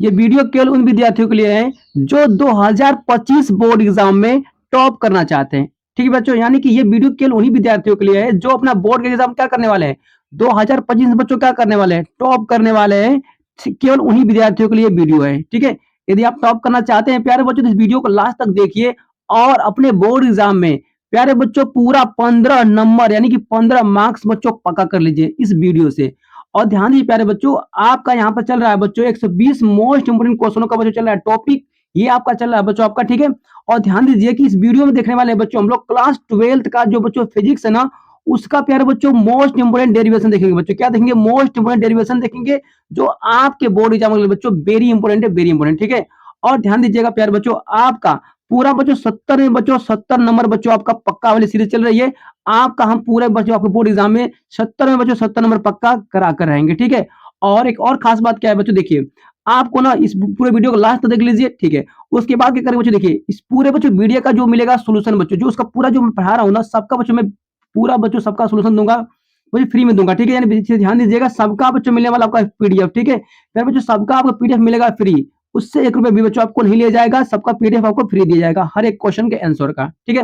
ये वीडियो केवल उन विद्यार्थियों के लिए है जो 2025 बोर्ड एग्जाम में टॉप करना चाहते हैं। ठीक है बच्चों, यानी कि ये वीडियो केवल उन्हीं विद्यार्थियों के लिए है जो अपना बोर्ड के एग्जाम क्या करने वाले हैं, 2025 में बच्चों क्या करने वाले हैं, टॉप करने वाले हैं। केवल उन्हीं विद्यार्थियों के लिए वीडियो है। ठीक है, यदि आप टॉप करना चाहते हैं प्यारे बच्चों तो इस वीडियो को लास्ट तक देखिए और अपने बोर्ड एग्जाम में प्यारे बच्चों पूरा 15 नंबर यानी कि 15 मार्क्स बच्चों पक्का कर लीजिए इस वीडियो से। और ध्यान दीजिए प्यारे बच्चों, आपका यहाँ पर चल रहा है बच्चों 120 मोस्ट इंपोर्टेंट क्वेश्चनों का बच्चों चल रहा है टॉपिक, ये आपका चल रहा है बच्चों आपका। ठीक है, और ध्यान दीजिए कि इस वीडियो में देखने वाले बच्चों हम लोग क्लास 12th का जो बच्चों फिजिक्स है ना, उसका प्यारे बच्चों मोस्ट इंपोर्टेंट डेरिवेशन देखेंगे बच्चों। क्या देखेंगे, मोस्ट इंपोर्टेंट डेरिवेशन देखेंगे जो आपके बोर्ड एग्जाम के लिए बच्चों वेरी इंपोर्टेंट है, वेरी इंपोर्टेंट। ठीक है, और ध्यान दीजिएगा प्यारे बच्चों, आपका पूरा बच्चों 70 में बच्चों 70 नंबर बच्चों आपका पक्का वाली सीरीज चल रही है। आपका हम पूरे बच्चों आपके बोर्ड एग्जाम में 70 में बच्चों 70 नंबर पक्का करा कर रहेंगे। ठीक है, और एक और खास बात क्या है बच्चों, देखिए आपको ना इस पूरे वीडियो को लास्ट तक देख लीजिए। ठीक है, उसके बाद क्या करेंगे बच्चों, देखिए इस पूरे बच्चों वीडियो का जो मिलेगा सोल्यूशन बच्चों, जो उसका पूरा जो मैं पढ़ा रहा हूँ ना सबका बच्चों मैं पूरा बच्चों सबका सोल्यूशन दूंगा बच्चों फ्री में दूंगा। ठीक है, यानी ध्यान दीजिएगा सबका बच्चों मिलने वाला आपका पीडीएफ। ठीक है, फिर बच्चों सबका आपको पीडीएफ मिलेगा फ्री, उससे 1 रुपए भी बच्चों आपको नहीं लिया जाएगा, सबका पीडीएफ आपको फ्री दिया जाएगा हर एक क्वेश्चन के आंसर का। ठीक है,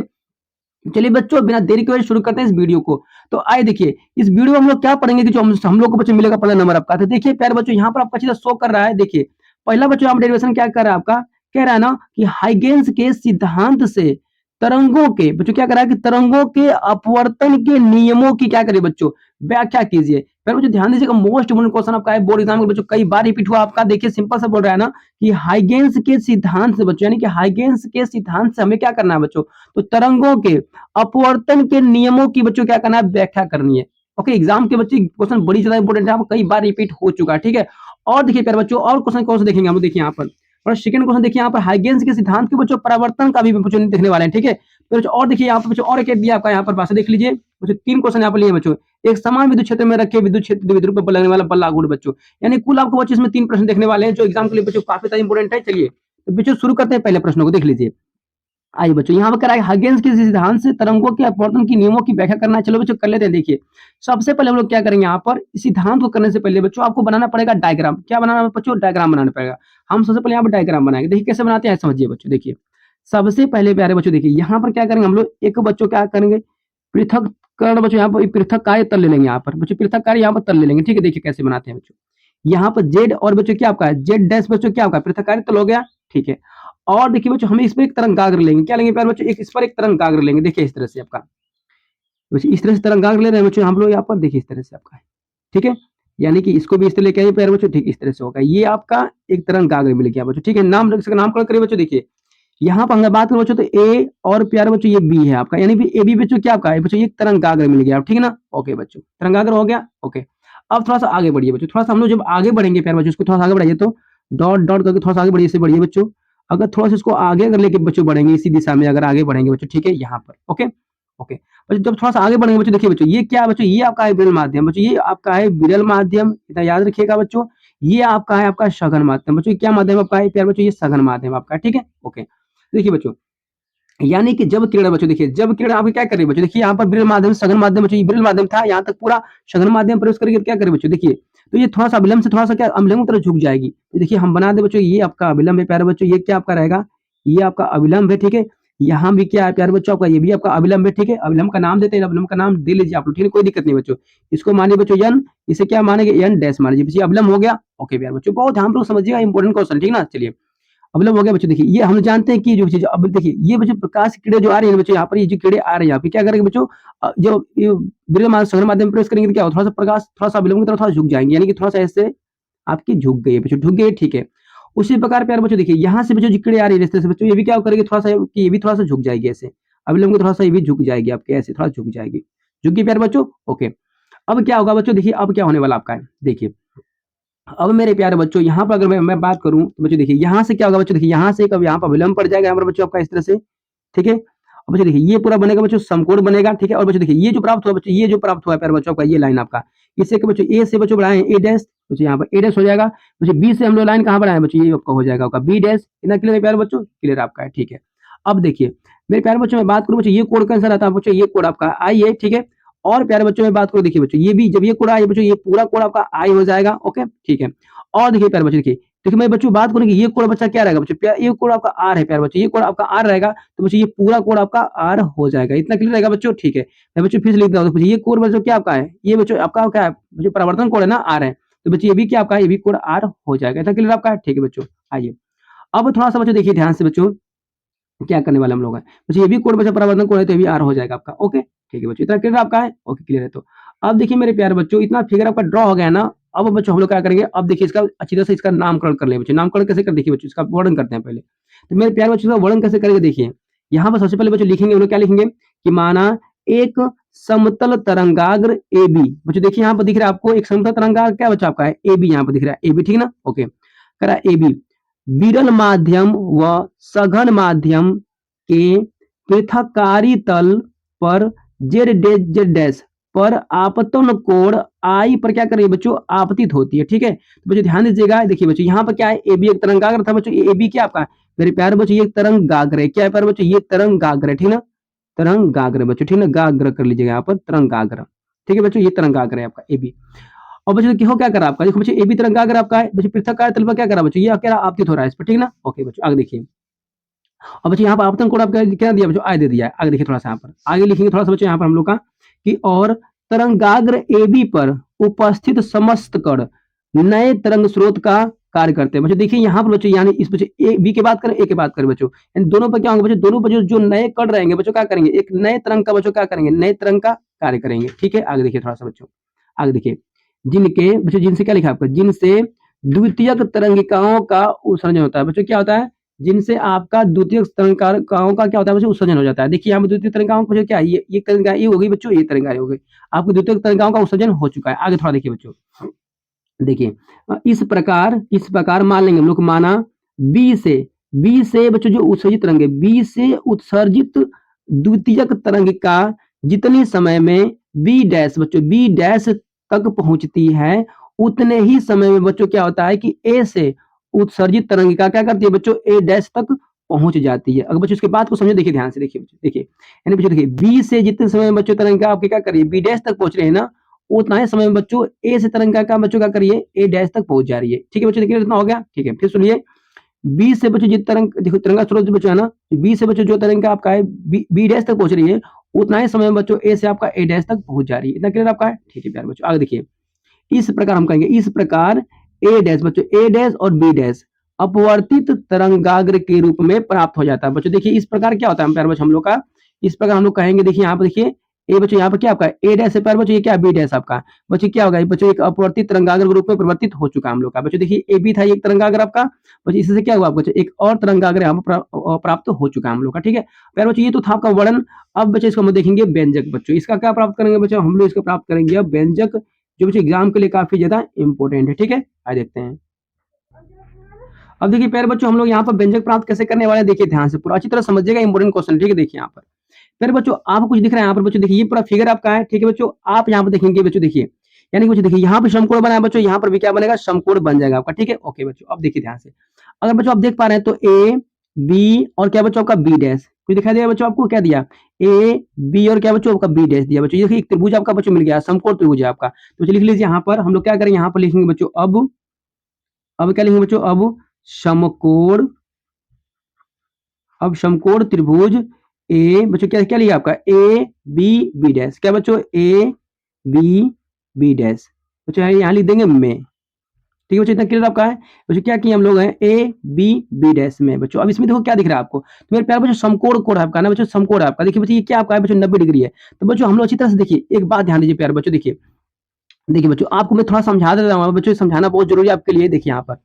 चलिए बच्चों बिना देरी के शुरू करते हैं इस वीडियो को। तो आइए देखिए इस वीडियो में हम लोग क्या पढ़ेंगे कि जो हम लोग को बच्चों मिलेगा 15 नंबर आपका। तो देखिए प्यारे बच्चों यहाँ पर आपका चीज शो कर रहा है। देखिए पहला बच्चों यहाँ पर डेरिवेशन क्या कर रहा है आपका, कह रहा है ना कि हाइगेंस के सिद्धांत से तरंगों के बच्चों क्या कर रहा है कि तरंगों के अपवर्तन के नियमों की क्या करिए बच्चों व्याख्या कीजिए। फिर बच्चों ध्यान दीजिएगा मोस्ट इंपोर्टेंट क्वेश्चन आपका है बोर्ड एग्जाम में बच्चों कई बार रिपीट हुआ आपका। देखिए सिंपल सा बोल रहा है ना कि हाइगेंस के सिद्धांत से बच्चों, यानी कि हाइगेंस के सिद्धांत से हमें क्या करना है बच्चों, तो तरंगों के अपवर्तन के नियमों की बच्चों क्या करना है, व्याख्या करनी है। ओके, एग्जाम के बच्चे क्वेश्चन बड़ी ज्यादा इंपॉर्टेंट है, कई बार रिपीट हो चुका है। ठीक है, और देखिए प्यारे बच्चों और क्वेश्चन कौन से देखेंगे हम लोग, देखिए यहाँ पर और सेकंड क्वेश्चन देखिए यहाँ पर हाइगेंस के सिद्धांत के बच्चों परावर्तन का भी बच्चों देखने वाले हैं। ठीक है, तो बच्चों और देखिए यहाँ पर बच्चों और एक दिया आपका यहाँ पर भाषा देख लीजिए बच्चों, 3 क्वेश्चन यहाँ पर लिए बच्चों। एक समान विद्युत क्षेत्र में रखे विद्युत क्षेत्र विद्युत पर लगने वाला बल लागू बच्चों, यानी कुल आपको बच्चों इसमें 3 प्रश्न देखने वाले हैं जो एग्जाम के लिए बच्चों काफी ज्यादा इंपॉर्टेंट है। चलिए तो बच्चों शुरू करते हैं पहले प्रश्नों को, देख लीजिए। आइए बच्चों यहाँ पर कराए हाइगेंस के सिद्धांत से तरंगों के अपवर्तन की नियमों की व्याख्या करना है। चलो बच्चों कर लेते हैं। देखिए सबसे पहले हम लोग क्या करेंगे, यहाँ पर इस सिद्धांत को करने से पहले बच्चों आपको बनाना पड़ेगा डायग्राम। क्या बनाना है बच्चों, डायग्राम बनाना पड़ेगा। हम सबसे पहले यहाँ पर डायग्राम बनाएंगे। देखिए कैसे बनाते हैं समझिए बच्चों। देखिए सबसे पहले प्यारे बच्चों देखिए यहाँ पर क्या करेंगे हम लोग, एक बच्चों क्या करेंगे पृथक्करण बच्चों, यहाँ पर पृथक कार्य तल ले लेंगे। यहाँ पर बच्चों पृथक कार्य यहाँ पर तल ले लेंगे। ठीक है, देखिए कैसे बनाते हैं बच्चों, यहाँ पर जेड और बच्चों क्या आपका है जेड डैश बच्चों क्या आपका पृथक कार्य तल हो गया। ठीक है, और देखिए बच्चों हमें इस पर एक तरंगाग्र लेंगे। क्या लेंगे प्यारे बच्चों, एक इस पर एक तरंगाग्र लेंगे। देखिए इस तरह से आपका बच्चों इस तरह से तरंगाग्र ले रहे हैं बच्चों हम लोग यहाँ पर। देखिए इस तरह से आपका है। ठीक है, यानी कि इसको भी इस तरह लेके आइए प्यारे बच्चों। ठीक इस तरह से होगा, ये आपका एक तरंगाग्र मिल गया बच्चों। ठीक है, नाम इसका नामकरण करिए बच्चों। देखिए यहाँ पर अगर बात करें बच्चों तो ए और प्यारे बच्चों ये बी है आपका, यानी कि ए बी बच्चों क्या आपका है बच्चों, ये तरंगाग्र मिल गया। ठीक है ना, ओके बच्चों तरंगाग्र हो गया। ओके, अब थोड़ा सा आगे बढ़िए बच्चों, थोड़ा सा हम लोग जब आगे बढ़ेंगे प्यारे बच्चों, इसको थोड़ा सा आगे बढ़ाइए तो डॉट डॉट करके थोड़ा सा आगे बढ़िए, से बढ़िए बच्चों। अगर थोड़ा सा इसको आगे अगर लेके बच्चों बढ़ेंगे इसी दिशा में अगर आगे बढ़ेंगे बच्चों। ठीक है, यहाँ पर ओके ओके बच्चों जब थोड़ा सा आगे बढ़ेंगे बच्चों, देखिए बच्चों ये क्या है बच्चों, ये आपका है विरल माध्यम बच्चों, ये आपका है विरल माध्यम, इतना याद रखिएगा बच्चों। ये आपका है आपका सघन माध्यम बच्चों, क्या माध्यम आपका है प्यारे बच्चों, ये सघन माध्यम आपका। ठीक है, ओके देखिए बच्चों यानी कि जब किरण बच्चों, देखिए जब किरण आप क्या करें बच्चों, देखिए यहाँ पर विरल माध्यम सघन माध्यम बच्चों, ये विरल माध्यम था, यहाँ तक पूरा सघन माध्यम प्रवेश करके क्या करें बच्चों। देखिए तो ये थोड़ा सा अविलंब से थोड़ा सा क्या अविलंब की तरफ झुक जाएगी। तो देखिए हम बना दे बच्चों, ये आपका अविलंब है प्यारे बच्चों, ये क्या आपका रहेगा, ये आपका अविलंब है। ठीक है, यहाँ भी क्या है प्यारे बच्चों आपका, ये भी आपका अविलंब है। ठीक है, अविलंब का नाम देते हैं, अविलंब का नाम दे लीजिए आप लोग। ठीक है, कोई दिक्कत नहीं बच्चों, इसको मानिए बच्चों एन, इसे क्या मानेंगे एन डैश मानिए, अविलंब हो गया। ओके प्यारे बच्चों बहुत ध्यान लोग समझिएगा, इंपॉर्टेंट क्वेश्चन। ठीक है ना, चलिए अवलंब हो गया बच्चों। देखिए ये हम जानते हैं कि जो चीज अब देखिए ये बच्चों प्रकाश की किरणें जो आ रही है बच्चों, यहाँ पर ये जो किरणें आ रही है यहाँ पे क्या करेंगे बच्चों, जो विरल सघन माध्यम प्रवेश करेंगे तो क्या हो, थोड़ा सा प्रकाश थोड़ा सा अवलंब की तरफ थोड़ा झुक जाएंगे, यानी कि थोड़ा सा ऐसे आपकी झुक गई है बच्चों, झुक गई। ठीक है, उसी प्रकार प्यारे बच्चों देखिए यहाँ से बच्चों जो किरणें आ रही है रिश्ते से बच्चों, ये भी क्या करेगी थोड़ा सा कि ये भी थोड़ा सा झुक जाएगी ऐसे, अवलंब की थोड़ा सा ये भी झुक जाएगी आपके ऐसे, थोड़ा झुक जाएगी, झुक गई प्यारे बच्चों। ओके, अब क्या होगा बच्चों, देखिए अब क्या होने वाला आपका है। देखिए अब मेरे प्यारे बच्चों यहाँ पर अगर मैं बात करूं तो बच्चों देखिए यहाँ से क्या होगा बच्चों, देखिए यहाँ से कब यहाँ पर विलंब पड़ जाएगा यहाँ पर बच्चों आपका इस तरह से। ठीक है, अब बच्चों देखिए ये पूरा बनेगा बच्चों समकोण बनेगा। ठीक है, और बच्चों देखिए ये जो प्राप्त हुआ बच्चों, ये जो प्राप्त हुआ है प्यारे बच्चों आपका ये लाइन आपका, इससे बच्चों ए से बच्चों बढ़ाएं ए डैश बच्चों, यहाँ पर ए डैश हो जाएगा बच्चों। बी से हम लोग लाइन कहाँ बढ़ाएं बच्चों, ये आपका हो जाएगा आपका बी डैश। इतना क्लियर है प्यारे बच्चों, क्लियर आपका है। ठीक है, अब देखिए मेरे प्यारे बच्चों मैं बात करूँ बच्चों, ये कोड कैसा रहता है बच्चों, ये कोड आपका आई है। ठीक है, और प्यारे बच्चों में बात करो, देखिए बच्चों ये भी जब ये कोड आई बच्चों, ये पूरा कोड आपका आई हो जाएगा। ओके ठीक है, और देखिए प्यारे बच्चों देखिए देखिए मैं बच्चों बात करूँ कि ये कोण बच्चा क्या रहेगा बच्चों, ये कोण आपका आर है प्यारे बच्चों, ये कोण आपका आर रहेगा, तो बच्चों ये पूरा कोण आपका आर हो जाएगा। इतना क्लियर रहेगा बच्चों? ठीक है। मैं बच्चों फिर से लिख देता हूँ, ये कोण बच्चों क्या आपका है? ये बच्चों आपका क्या है? बच्चों परावर्तन कोण है ना, आर है। तो बच्चों ये भी क्या आपका है? ये भी कोण आर हो जाएगा। इतना क्लियर आपका है? ठीक है बच्चों। आइए, अब थोड़ा-सा बच्चों देखिए ध्यान से बच्चों, क्या करने वाले हम लोग हैं। बच्चों ये भी कोण बचा परावर्तन कोण है, तो ये भी आर हो जाएगा आपका। ओके, ठीक है बच्चों। इतना क्लियर आपका है? ओके, क्लियर है तो। अब देखिए मेरे प्यारे बच्चों, इतना फिगर आपका ड्रॉ हो गया है ना, अब बच्चों हम लोग क्या करेंगे, अब देखिए इसका अच्छी तरह से इसका नामकरण कर लें बच्चों। नामकरण कैसे करें देखिए बच्चों, इसका वर्णन करते हैं पहले। तो मेरे प्यारे बच्चों, इसका वर्णन कैसे करेंगे देखिए। यहाँ पर सबसे पहले बच्चों लिखेंगे, हम लोग क्या लिखेंगे कि माना एक समतल तरंगाग्र AB। बच्चों देखिए यहाँ पर दिख रहा है आपको एक समतल तरंगाग्र क्या बच्चों आपका है? AB यहाँ पर दिख रहा है, AB ठीक है ना? ओके, करा AB विरल माध्यम व सघन माध्यम के पृथक्कारी तल पर जेड डैश पर आपतन कोण आई पर क्या करेंगे बच्चों? आपतित होती है। ठीक है, तो बच्चों ध्यान दीजिएगा। देखिए बच्चों यहाँ पर क्या है? ए बी एक तरंगाग्र था बच्चों, ए बी क्या आपका है? मेरे प्यारे बच्चों ये तरंगाग्र है। क्या है प्यारे बच्चों? ये तरंगाग्र है, ठीक ना? तरंगाग्र बच्चों, ठीक ना? गाग्र कर लीजिएगा यहाँ पर, तरंगाग्र। ठीक है बच्चों, ये तरंगाग्र है आपका ए बी। और बच्चों देखिए हो क्या करा आपका, देखो बच्चों ए बी तरंगाग्र आपका है बच्चों, पृथक तल पर क्या करा बच्चों? ये क्या आपतित हो रहा है इस पर, ठीक ना? ओके बच्चों, आगे देखिए। अब बच्चों यहाँ पर आपतन कोण आपका क्या दिया बच्चों? आई दे दिया है। आगे देखिए थोड़ा सा यहाँ पर आगे लिखेंगे थोड़ा सा बच्चों यहाँ पर हम लोग का कि और तरंगाग्र ए बी पर उपस्थित समस्त कण नए तरंग स्रोत का कार्य करते हैं। बच्चों देखिए यहाँ पर बच्चों, यानी इस बच्चों ए बी की बात करें, ए की बात करें बच्चों, यानी दोनों पर क्या होंगे बच्चों? दोनों पर जो नए कण रहेंगे बच्चों क्या करेंगे? एक नए तरंग का बच्चों क्या करेंगे? नए तरंग का कार्य करेंगे। ठीक है, आगे देखिए थोड़ा सा बच्चों, आगे देखिए। जिनके बच्चों, जिनसे क्या लिखा आपका? जिनसे द्वितीयक तरंगिकाओं का उत्सर्जन होता है। बच्चों क्या होता है? जिनसे आपका द्वितीयक तरंगिकाओं का क्या होता है बच्चों? उत्सर्जन हो जाता है। देखिए यहाँ पर द्वितीय तरंगिकाओं का बच्चों क्या है? ये तरंगिका ये हो गई बच्चों, ये तरंगिका हो गई। आपको द्वितीयक तरंगिकाओं का उत्सर्जन हो चुका है। आगे थोड़ा देखिए बच्चों, देखिए इस प्रकार मान लेंगे हम लोग, माना बी से बच्चों जो उत्सर्जित तरंग है, बी से उत्सर्जित द्वितीयक तरंगिका जितने समय में बी डैश बच्चों, बी डैश तक पहुंचती है, उतने ही समय में बच्चों क्या होता है कि ए से उत्सर्जित तरंगिका क्या करती है बच्चों? ए डैश तक पहुंच जाती है। अगर बच्चों इसके बात को समझो, देखिए ध्यान से, देखिए बच्चों, देखिए यानी बच्चों देखिए बी से जितने समय में बच्चों तरंगिका आपके क्या करिए? बी डैश तक पहुंच रहे हैं ना, उतना ही समय में बच्चों ए से तरंगिका का बच्चों क्या करिए? ए डैश तक पहुंच जा रही है। ठीक है बच्चों, देखिए इतना हो गया। ठीक है, फिर सुनिए, बी से बच्चों जित तरंग, देखो तरंगा स्रोत जो बच्चों है ना, बी से बच्चों जो तरंगिका आपका है बी डैश तक पहुंच रही है, उतना ही समय में बच्चों ए से आपका ए डैश तक पहुंच जा रही है। इतना क्लियर आपका है? ठीक है प्यारे बच्चों, आगे देखिए। इस प्रकार हम कहेंगे, इस प्रकार ए डैश बच्चों, ए डैश और बी डैश अपवर्तित तरंगाग्र के रूप में प्राप्त हो जाता है। बच्चों देखिए इस प्रकार क्या होता है प्यारे बच्चों हम लोग का, इस प्रकार हम लोग कहेंगे। देखिए यहाँ पर देखिए ए बच्चों, यहाँ पर क्या आपका ए डैश है प्यारे बच्चों, ये क्या बी डैश आपका बच्चों क्या होगा? बच्चों एक अपवर्तित तरंगाग्र के रूप में परिवर्तित हो चुका है हम लोग का। बच्चों देखिए ए बी था एक तरंगाग्र आपका, बच्चों इससे क्या हुआ बच्चों? एक और तरंगाग्र यहाँ पर प्राप्त हो चुका है हम लोग का। ठीक है प्यारे बच्चों, ये तो था आपका वर्णन। अब बच्चों इसको हम देखेंगे व्यंजक। बच्चों इसका क्या प्राप्त करेंगे बच्चों? हम लोग इसको प्राप्त करेंगे अब व्यंजक, जो बच्चों एग्जाम के लिए काफी ज्यादा इंपॉर्टेंट है। ठीक है, आइए देखते हैं। अब देखिए प्यारे बच्चों, हम लोग यहाँ पर व्यंजक प्राप्त कैसे करने वाले हैं, देखिए ध्यान से पूरा अच्छी तरह समझिएगा, इंपॉर्टेंट क्वेश्चन। ठीक है, देखिए यहाँ पर प्यारे बच्चों आपको कुछ दिख रहा है यहाँ पर बच्चों, देखिए ये पूरा फिगर आपका है। ठीक है बच्चों, आप यहाँ पर देखेंगे बच्चों, देखिए यानी कि बच्चों देखिए यहाँ पे समकोण बना है बच्चों, यहाँ पर भी क्या बनेगा? समकोण बन जाएगा आपका। ठीक है, ओके बच्चों, अब देखिए ध्यान से, अगर बच्चों आप देख पा रहे हैं तो ए बी और क्या बच्चों आपका बी डैश, कुछ दिखाई दिया बच्चों आपको? क्या दिया? ए बी और क्या बच्चों आपका बी डैश दिया बच्चों। ये देखिए एक त्रिभुज आपका बच्चों मिल गया, समकोण त्रिभुज है आपका। तो लिख लीजिए यहाँ पर, हम लोग क्या करेंगे यहाँ पर लिखेंगे बच्चों, अब क्या लिखेंगे बच्चों? अब समकोण, अब समकोण त्रिभुज ए बच्चों क्या क्या लिया आपका? ए बी बी डैश, क्या बच्चों? ए बी बी डैश बच्चों, यहाँ लिख देंगे में। ठीक है बच्चों, इतना क्लियर आपका है? बच्चों क्या किए हम लोग हैं? ए बी बी डैश में बच्चों। अब इसमें देखो क्या दिख रहा है आपको? तो मेरे प्यारे बच्चों समकोण कोण आपका ना बच्चों, समकोण आपका। देखिए बच्चों ये क्या आपका है बच्चों? 90 डिग्री है। तो बच्चों हम लोग अच्छी तरह से देखिए, एक बात ध्यान दीजिए प्यारे बच्चों, देखिए देखिए बच्चों आपको मैं थोड़ा समझा देता हूँ बच्चों, समझाना बहुत जरूरी है आपके लिए। देखिए यहाँ पर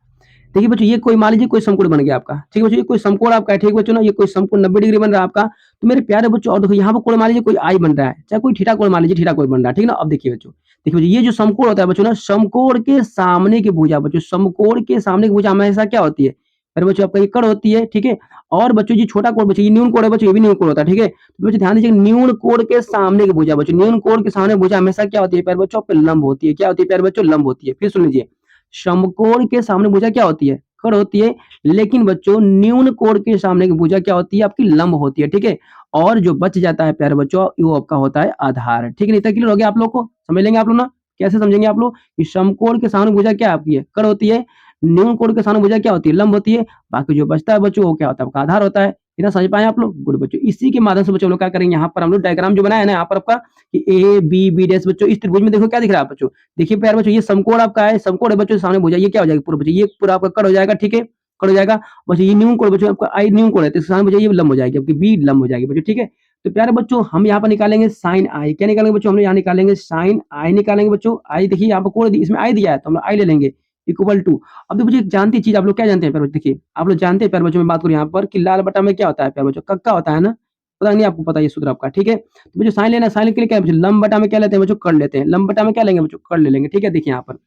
देखिए बच्चों, ये कोई मान लीजिए कोई समकोण बन गया आपका। ठीक है बच्चों, ये कोई समकोण आपका है। ठीक बच्चों ना, ये कोई समकोण 90 डिग्री बन रहा है आपका। तो मेरे प्यारे बच्चों, और देखो यहाँ पर कोण मान लीजिए कोई आई बन रहा है, चाहे कोई थीटा कोण मान लीजिए, थीटा कोण बन रहा है। ठीक है ना, अब देखिए बच्चों, देखिए बच्चों ये जो समकोण होता है बच्चों ना, समकोण के सामने की भुजा बच्चों, समकोण के सामने की भुजा हमेशा क्या होती है अरे बच्चों? आपका ये कर्ण होती है। ठीक है, और बच्चों ये छोटा कोण बच्चों, ये न्यून कोण है बच्चों, ये भी न्यून कोण होता है। ठीक है, तो बच्चों ध्यान दीजिए, न्यून कोण के सामने की भुजा बच्चों, न्यून कोण के सामने भुजा हमेशा क्या होती है प्यारे बच्चों? पे लंब होती है। क्या होती है प्यारे बच्चों? लंब होती है। फिर सुन लीजिए, समकोण के सामने भुजा क्या होती है? कर्ण होती है। लेकिन बच्चों न्यून कोण के सामने की भुजा क्या होती है? आपकी लंब होती है। ठीक है, और जो बच जाता है प्यारे बच्चों, वो आपका होता है आधार। ठीक है, इतना क्लियर हो गया आप लोग को? समझ लेंगे आप लोग ना? कैसे समझेंगे आप लोग कि समकोण के सामने भुजा क्या आपकी है? कर्ण होती है। न्यून कोण के सामने भुजा क्या होती है? लंब होती है। बाकी जो बचता है बच्चों वो क्या होता है? आपका आधार होता है। इतना समझ पाए आप लोग? गुड बच्चों। इसी के माध्यम से बच्चों हम लोग क्या करेंगे, यहाँ पर हम लोग डायग्राम जो बनाया है ना यहाँ पर आपका कि ए बी बी डैश बच्चों, इस त्रिभुज में देखो क्या दिख रहा है बच्चों? देखिए प्यारे बच्चों, ये समकोण आपका है, समकोण है बच्चों, सामने भुजा ये क्या हो जाएगा पूरा बच्चों? ये पूरा आपका कट हो जाएगा, ठीक है? कट हो जाएगा। बच्चों ये न्यून कोण बच्चों आपका आई न्यून कोण है, तो इसके सामने भुजा ये लंब हो जाएगी, आपकी बी लंब हो जाएगी बच्चों, ठीक है? तो प्यारे बच्चों हम यहाँ पर निकालेंगे साइन आई। क्या निकालेंगे बच्चों? हम यहाँ निकालेंगे साइन आई निकालेंगे बच्चों। आई देखिए यहाँ पर कोण इसमें आई दिया है तो हम आई ले लेंगे इक्वल टू। अब देखो एक जानती चीज आप लोग क्या जानते हैं प्यारे बच्चों? देखिए आप लोग जानते हैं प्यारे बच्चों, मैं बात करूँ यहाँ पर कि लाल बटा में क्या होता है प्यारे बच्चों? कक्का होता है ना? पता नहीं आपको पता है ये सूत्र आपका, ठीक है? तो बच्चों साइन लेना, साइन के लिए क्या है बच्चों? लंब बटा में क्या लेते हैं बच्चों? कर लेते हैं। लंब बटा में क्या लेंगे बच्चों? कर ले लेंगे, ठीक है? देखिए यहाँ पर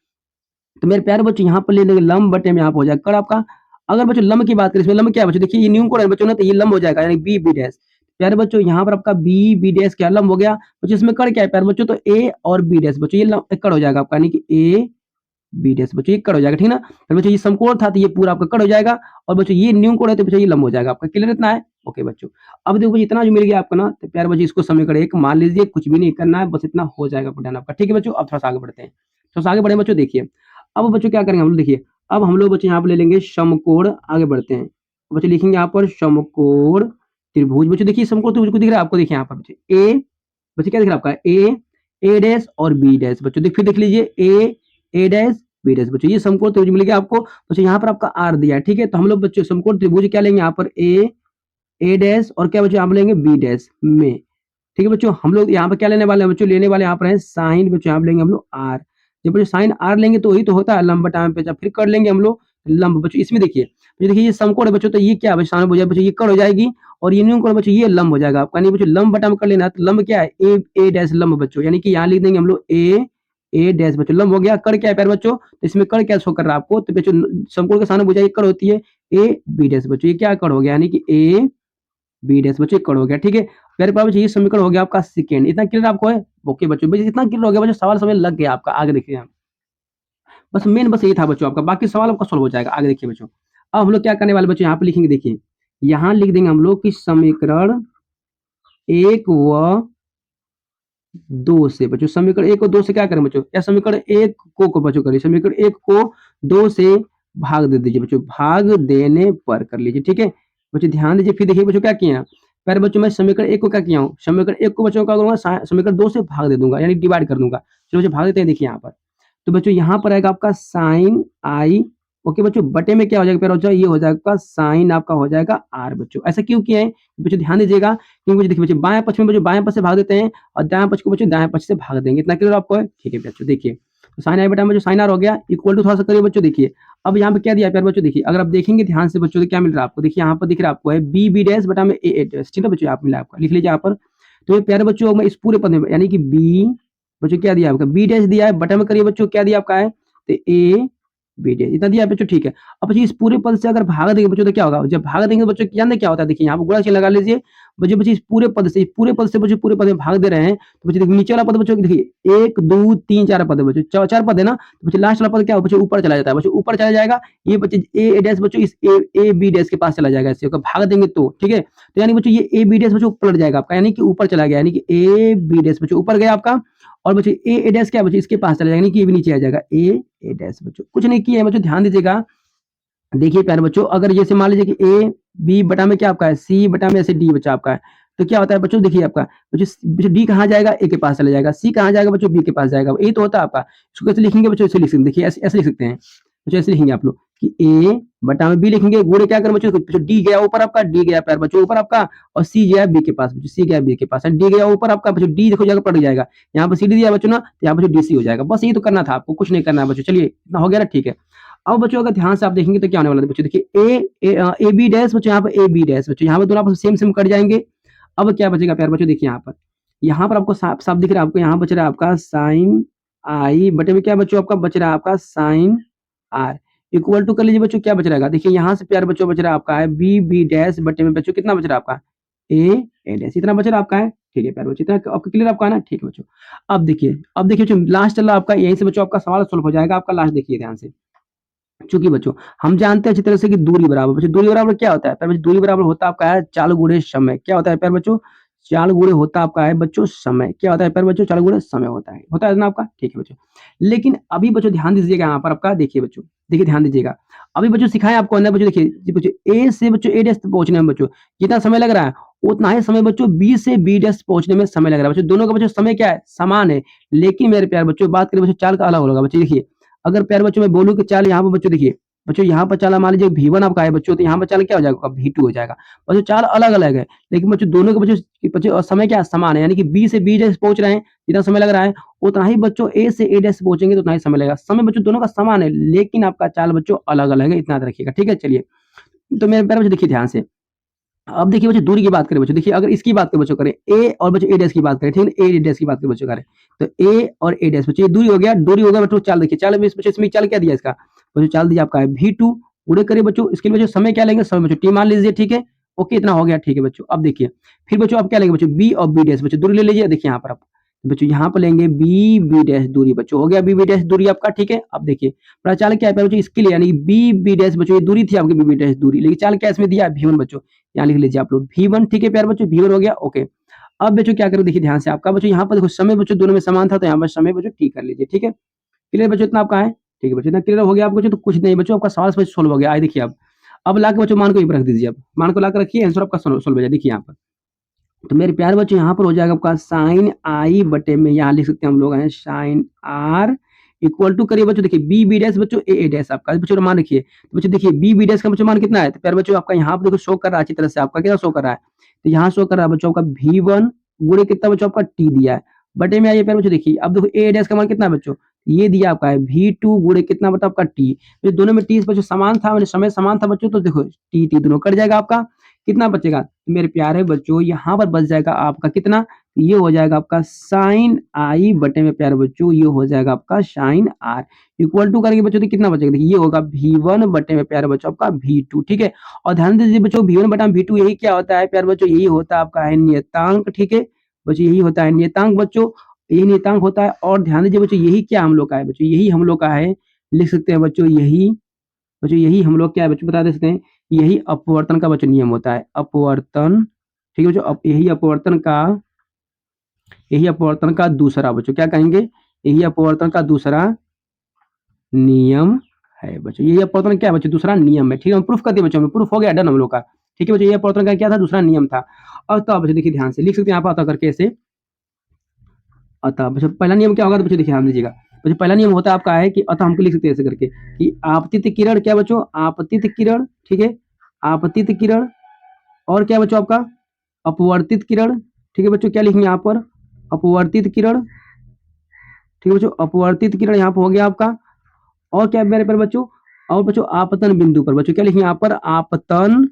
तो मेरे प्यारे बच्चों यहाँ पर ले लेंगे लंब बटे में यहाँ पर हो जाएगा कर आपका। अगर बच्चों लंब की बात करें, इसमें लंब क्या है बच्चों? देखिए ये न्यून कोण है बच्चों ना, तो ये लंब हो जाएगा यानी बी बी डैश। प्यारे बच्चों यहाँ पर आपका बी बी डैश क्या लंब हो गया बच्चों। इसमें कर क्या है प्यारे बच्चों? तो ए और बी डैश बच्चों ये कर हो जाएगा आपका, यानी कि ए बी डैश बच्चों ये कट हो जाएगा, ठीक ना? तो बच्चों ये समकोण था तो ये पूरा आपका कट हो जाएगा, और बच्चों ये न्यून कोण है तो बच्चों ये लंब हो जाएगा आपका। क्लियर इतना है? ओके बच्चों। अब देखो इतना जो मिल गया आपको ना, तो प्यारे बच्चों इसको समीकरण 1 मान लीजिए, कुछ भी नहीं करना है, बस इतना हो जाएगा पढ़ना आपका, ठीक है बच्चों? अब थोड़ा सा आगे बढ़ते हैं। थोड़ा सा आगे बढ़े बच्चों, देखिए अब बच्चों क्या करेंगे हम लोग, देखिए अब हम लोग बच्चों यहाँ पर ले लेंगे समकोण। आगे बढ़ते हैं बच्चों, लिखेंगे यहाँ पर समकोण त्रिभुज। बच्चों देखिए समकोण त्रिभुज को दिख रहा है आपको? देखिए यहाँ पर बच्चों ए, बच्चों क्या दिख रहा है आपका? ए डैश और बी डैश बच्चों फिर देख लीजिए ए डैश बी डैश बच्चों ये समकोण त्रिभुज मिल गया आपको। बच्चों यहाँ पर आपका आर दिया है, ठीक है? तो हम लोग बच्चों समकोण त्रिभुज क्या लेंगे यहाँ पर? ए डैश और क्या बच्चों यहाँ पर लेंगे? बी डैश में, ठीक है बच्चों? हम लोग यहाँ पर क्या लेने वाले हैं बच्चों? लेने वाले यहाँ पर है साइन बच्चों, यहाँ पर लेंगे हम लोग आर। जब बच्चों साइन आर लेंगे तो वही तो होता है लंब बटा में पेचा, फिर कर लेंगे हम लोग लंब बच्चों। इसमें देखिए देखिए ये समकोण है बच्चों, तो ये क्या है बच्चों? सामने बच्चों ये कर हो जाएगी, और ये न्यून कोण बच्चों ये लंब हो जाएगा आपका। नहीं बच्चों लंब बटा में कर लेना है, तो लंब क्या है? ए डैश लंब बच्चों, यानी कि यहाँ लिख देंगे हम लोग ए डैश बच्चों लंब हो गया। कर क्या है प्यारे बच्चों? तो इसमें कर क्या शो कर रहा है आपको? तो बच्चों समकोण के सामने भुजा ये कर होती है ए बी डैश बच्चों, ये क्या कर हो गया? यानी कि ए बी डैश बच्चों कर हो गया, ठीक है? मेरे पास ये समीकरण हो गया आपका सेकंड। इतना क्लियर आपको है? ओके बच्चों, बस इतना क्लियर हो गया बच्चों, सवाल समझ लग गया आपका। आगे देखिए आप, बस मेन बस यही था बच्चों आपका, बाकी सवाल आपका सॉल्व हो जाएगा। आगे देखिए बच्चों, अब हम लोग क्या करने वाले बच्चों? यहाँ पे लिखेंगे, देखिए यहाँ लिख देंगे हम लोग कि समीकरण 1 व 2 से बच्चों, समीकरण 1 और 2 से क्या करें बच्चों? या समीकरण 1 को बच्चों करिए, समीकरण 1 को 2 से भाग दे दीजिए बच्चों, भाग देने पर कर लीजिए, ठीक है बच्चों? ध्यान दीजिए, फिर देखिए बच्चों क्या किया पहले बच्चों, मैं समीकरण 1 को क्या किया हूँ? समीकरण 1 को बच्चों क्या करूंगा? समीकरण 2 से भाग दे दूंगा, यानी डिवाइड कर दूंगा। चलो बच्चों भाग देते हैं, देखिए यहाँ पर तो बच्चों यहाँ पर आएगा आपका साइन आई। ओके बच्चों, बटे में क्या हो जाएगा? बच्चों ये हो जाएगा साइन आपका हो जाएगा आर बच्चों। ऐसा क्यों किया है बच्चों? ध्यान दीजिएगा, क्योंकि बच्चों देखिए बच्चों बाएं पक्ष में बच्चों बाएं पक्ष से भाग देते हैं, और दाएं पक्ष को बच्चों दाएं पक्ष से भाग देंगे। इतना क्लियर आपको है? ठीक है बच्चों, देखिए तो साइन आई बटा में जो साइन आर हो गया इक्वल टू, थोड़ा सा करिए बच्चों, देखिए अब यहाँ पे क्या दिया प्यारे बच्चों? देखिए अगर आप देखेंगे ध्यान से बच्चों, तो क्या मिल रहा है आपको? देखिए यहाँ पर दिख रहा है आपको है बी बी डैश बटा में ए डैश, ठीक है बच्चों? आप मिला आपका, लिख लीजिए यहाँ पर। तो ये प्यारे बच्चों मैं इस पूरे पद में, यानी कि बी बच्चों क्या दिया आपका? बी डैश दिया है, बटा में करिए बच्चों क्या दिया आपका है? तो ए बी डैश इतना दिया है बच्चों, ठीक है? अब बच्चों इस पूरे पद से अगर भाग देंगे बच्चों तो क्या होगा? जब भाग देंगे बच्चों जानते क्या होता है? देखिए यहाँ पर गुणा चिन्ह लगा लीजिए बच्चों। बच्चों इस पूरे पद से, इस पूरे पद से बच्चों पूरे पद में भाग दे रहे हैं, तो बच्चों देखिए नीचे वाला पद बच्चों देखिए 1 2 3 4 पद है बच्चों, चार पद है ना? तो बच्चों लास्ट वाला पद क्या हो बच्चों? ऊपर चला जाता है बच्चों, ऊपर चला जाएगा। ये बच्चे ए डैश बच्चों इस ए बी डैश के पास चला जाएगा, ऐसे अगर भाग देंगे तो, ठीक है? तो यानी बच्चों ये ए बी डैश बच्चों पलट जाएगा आपका, यानी कि ऊपर चला गया, यानी कि ए बी डैश बच्चों ऊपर गया आपका, और बच्चों ए डैश क्या बच्चों इसके पास चला जाएगा, यानी कि ये भी नीचे आ जाएगा ए डैश बच्चों। कुछ नहीं किया है बच्चों, ध्यान दीजिएगा। देखिए प्यारे बच्चों, अगर जैसे मान लीजिए कि ए बी बटा में क्या आपका है? सी बटा में ऐसे डी बचा आपका है, तो क्या होता है बच्चों? देखिए आपका बच्चों डी कहाँ जाएगा? ए के पास चला जाएगा। सी कहाँ जाएगा बच्चों? बी के पास जाएगा। ये तो होता है आपका। इसको कैसे लिखेंगे बच्चों? ऐसे लिख सकते हैं, देखिए ऐसे लिख सकते हैं बच्चों, ऐसे लिखेंगे आप लोग कि ए बटा में बी लिखेंगे, गुणे क्या करें बच्चों? डी गया ऊपर आपका, डी गया प्यारे बच्चों ऊपर आपका, और सी गया बी के पास बच्चों, सी गया बी के पास, डी गया ऊपर आपका बच्चों, डी देखो जाकर पड़ जाएगा। यहाँ पर सी डी दिया बच्चों ना, तो यहाँ पर डी सी हो जाएगा। बस ये तो करना था आपको, कुछ नहीं करना है बच्चों। चलिए इतना हो गया ना, ठीक है? अब बच्चों अगर ध्यान से आप देखेंगे तो क्या होने वाला है बच्चों? देखिए ए बी डैश बच्चों, यहाँ पर ए बी डैश बच्चों, यहाँ पर दोनों आपस सेम सेम कट जाएंगे। अब क्या बचेगा प्यारे बच्चों? देखिए यहाँ पर आपको साफ साफ दिख रहा है, आपको यहाँ बच रहा है आपका साइन आई बटे में क्या बच्चों आपका बच रहा है आपका साइन आर, इक्वल टू कर लीजिए बच्चों, क्या बच रहेगा? देखिए यहाँ से प्यारे बच्चों बच रहा है आपका है बी बी डैश बटे में बच्चों कितना बच रहा है आपका? ए डैश, इतना बच रहा है आपका है, ठीक है प्यारे बच्चों? इतना आपका क्लियर आपका है ना? ठीक है बच्चों। अब देखिए बच्चों लास्ट चल रहा है आपका, यहीं से बच्चों आपका सवाल सोल्व हो जाएगा आपका। लास्ट देखिए ध्यान से, चूंकि बच्चों हम जानते हैं अच्छी तरह से कि दूरी बराबर, बच्चों दूरी बराबर क्या होता है प्यारे बच्चों? दूरी बराबर होता है आपका है चाल गुणे समय। क्या होता है प्यारे बच्चों? 4 गुणे होता आपका है बच्चों समय। क्या होता है प्यारे बच्चों? 4 गुणे समय होता है ना आपका? ठीक है बच्चों। लेकिन अभी बच्चों ध्यान दीजिएगा यहाँ पर आपका, देखिए बच्चों, देखिए ध्यान दीजिएगा। अभी बच्चों सिखाएँ आपको अंदर बच्चों, देखिए जी बच्चों, ए से बच्चों ए डैश पहुँचने में बच्चों कितना समय लग रहा है? उतना ही समय बच्चों बी से बी डैश पहुँचने में समय लग रहा है बच्चों। दोनों का बच्चों समय क्या है? समान है। लेकिन मेरे प्यारे बच्चों बात करें बच्चों चाल का अलग होगा बच्चों। देखिए, अगर प्यारे बच्चों मैं बोलूँ कि चाल यहाँ पे बच्चों देखिए, बच्चों यहाँ पर चाल मान लीजिए V1 आपका है बच्चों, तो यहाँ पर चाल क्या हो जाएगा? V2 हो जाएगा। बच्चों चाल अलग-अलग है, लेकिन बच्चों दोनों के बच्चों समय क्या है? समान है। यानी कि बी से बी डैश पहुँच रहे हैं, जितना समय लग रहा है, उतना ही बच्चों ए से ए डैश पहुँचेंगे तो उतना ही समय लगेगा। समय बच्चों दोनों का समान है, लेकिन आपका चाल बच्चों अलग-अलग है, इतना याद रखिएगा। ठीक है? चलिए, तो मेरे प्यारे बच्चों देखिए ध्यान से। अब देखिए बच्चों दूरी की बात करें बच्चों, देखिए अगर इसकी बात करें बच्चों, करें ए और बच्चों ए डैश की बात करें, ठीक है? ए डैश की बात करें बच्चों, करें तो ए और ए डैश बच्चों ये दूरी हो गया, दूरी हो गया बच्चों। चाल देखिए, चाल में बच्चों इसमें चाल क्या दिया इसका? बच्चों चाल दिया आपका है V2, गुणे करिए बच्चों, इसके लिए बच्चों समय क्या लेंगे? समय बच्चों T मान लीजिए, ठीक है? ओके, इतना हो गया, ठीक है बच्चों। अब देखिए, फिर बच्चों आप क्या लेंगे बच्चों? बी और बी डैश बच्चों दूरी ले लीजिए। देखिए यहाँ पर आप बच्चों यहाँ पर लेंगे बी बी डैश दूरी बच्चों, हो गया बी बी डैश दूरी आपका, ठीक है? अब देखिए बड़ा चाल क्या है प्यारे बच्चों? इसके लिए यानी बी बी डैश बच्चों ये दूरी थी आपकी, बी बी डैश दूरी, लेकिन चाल क्या इसमें दिया है? V1 बच्चों। यहाँ लिख लीजिए आप लोग V1, ठीक है प्यारे बच्चों? V1 हो गया, ओके। अब बच्चों क्या करो, देखिए ध्यान से आपका बच्चों यहाँ पर देखो समय बच्चों दोनों में समान था, तो यहाँ पर समय बच्चों T कर लीजिए, ठीक है? क्लियर बच्चों इतना आपका है? ठीक है बच्चों, इतना क्लियर हो गया आपको बच्चों? तो कुछ नहीं बच्चों, आपका सवाल बच्चों सोल्व हो गया। आए देखिए अब लाके बच्चों मान को यहीं पर रख दीजिए, अब मान को लाकर रखिए, आंसर आपका सोल्व हो जाए। देखिए यहाँ पर, तो मेरे प्यारे बच्चों यहाँ पर हो जाएगा आपका साइन आई बटे में, यहाँ लिख सकते हैं हम लोग हैं साइन आर इक्वल टू, करिए बच्चों देखिए बी बी डैश बच्चों ए ए डैश आपका बच्चों मान रखिए। तो बच्चों देखिए बी बी डैश का बच्चों मान कितना है? तो प्यारे बच्चों आपका यहाँ पर देखो शो कर रहा है अच्छी तरह से, आपका क्या शो कर रहा है? तो यहाँ शो कर रहा है बच्चों आपका V1 गुणे कितना बच्चों आपका T दिया है, बटे में आइए प्यारे बच्चों देखिए, अब देखो ए डैश का मान कितना है बच्चों? ये दिया आपका है V2 गुणे कितना बता आपका T। तो दोनों में T बच्चों समान था, मतलब समय समान था बच्चों, तो देखो T T दोनों कट जाएगा आपका, कितना बचेगा? तो मेरे प्यारे बच्चों यहाँ पर बच जाएगा आपका कितना? ये हो जाएगा आपका साइन आई बटे में प्यारे बच्चों, ये हो जाएगा आपका साइन आर इक्वल टू करेंगे बच्चों तो कितना बचेगा? देखिए ये होगा V1 बटे में प्यारे बच्चों आपका V2, ठीक है? और ध्यान दीजिए बच्चों V1 बटा V2 यही क्या होता है प्यारे बच्चों? यही होता है आपका है नियतांक, ठीक है बच्चों? यही होता है नियतांक बच्चों, यही नियतांक होता है। और ध्यान दीजिए बच्चों यही क्या हम लोग का है बच्चों? यही हम लोग का है, लिख सकते हैं बच्चों यही, बच्चों यही हम लोग क्या है बच्चों? बता दे सकते हैं, यही अपवर्तन का बच्चों नियम होता है, अपवर्तन, ठीक है बच्चों? यही अपवर्तन का दूसरा बच्चों क्या कहेंगे? यही अपवर्तन का दूसरा नियम है बच्चों। यही अपवर्तन क्या है बच्चों? दूसरा नियम है, ठीक है? हम प्रूफ कर दिए बच्चों, प्रूफ हो गया, डन हम लोग का, ठीक है बच्चों? ये अपवर्तन का क्या था? दूसरा नियम था। और तो बच्चों देखिए ध्यान से लिख सकते हैं आप अतः करके ऐसे, अतः बच्चों पहला नियम क्या होगा? तो बच्चों देखिए ध्यान दीजिएगा, बच्चों पहला नियम होता है आपका है कि अतः हमको लिख सकते हैं ऐसे करके कि आपतित किरण क्या बच्चों? आपतित किरण, ठीक है? आपतित किरण और क्या बच्चों आपका? अपवर्तित किरण, ठीक है बच्चों? क्या लिखेंगे यहाँ पर? अपवर्तित किरण, ठीक है बच्चों? अपवर्तित किरण यहाँ पर हो गया आपका। और क्या है मेरे पर बच्चों? और बच्चों आपतन बिंदु पर बच्चों क्या लिखेंगे यहाँ पर? आपतन,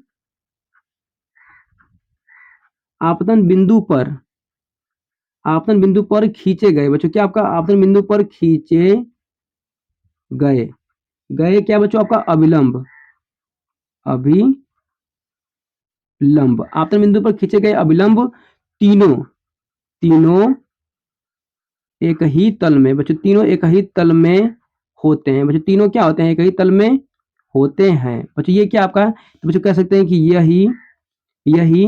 आपतन बिंदु पर, आपतन बिंदु पर खींचे गए बच्चों, क्या आपका? आपतन बिंदु पर खींचे गए, गए क्या बच्चों आपका? अभिलंब, अभिलंब, आपतन बिंदु पर खींचे गए अभिलंब तीनों, तीनों एक ही तल में बच्चों, तीनों एक ही तल में होते हैं बच्चों। तीनों क्या होते हैं? एक ही तल में होते हैं बच्चों। ये क्या आपका? तो बच्चों कह सकते हैं कि यही, यही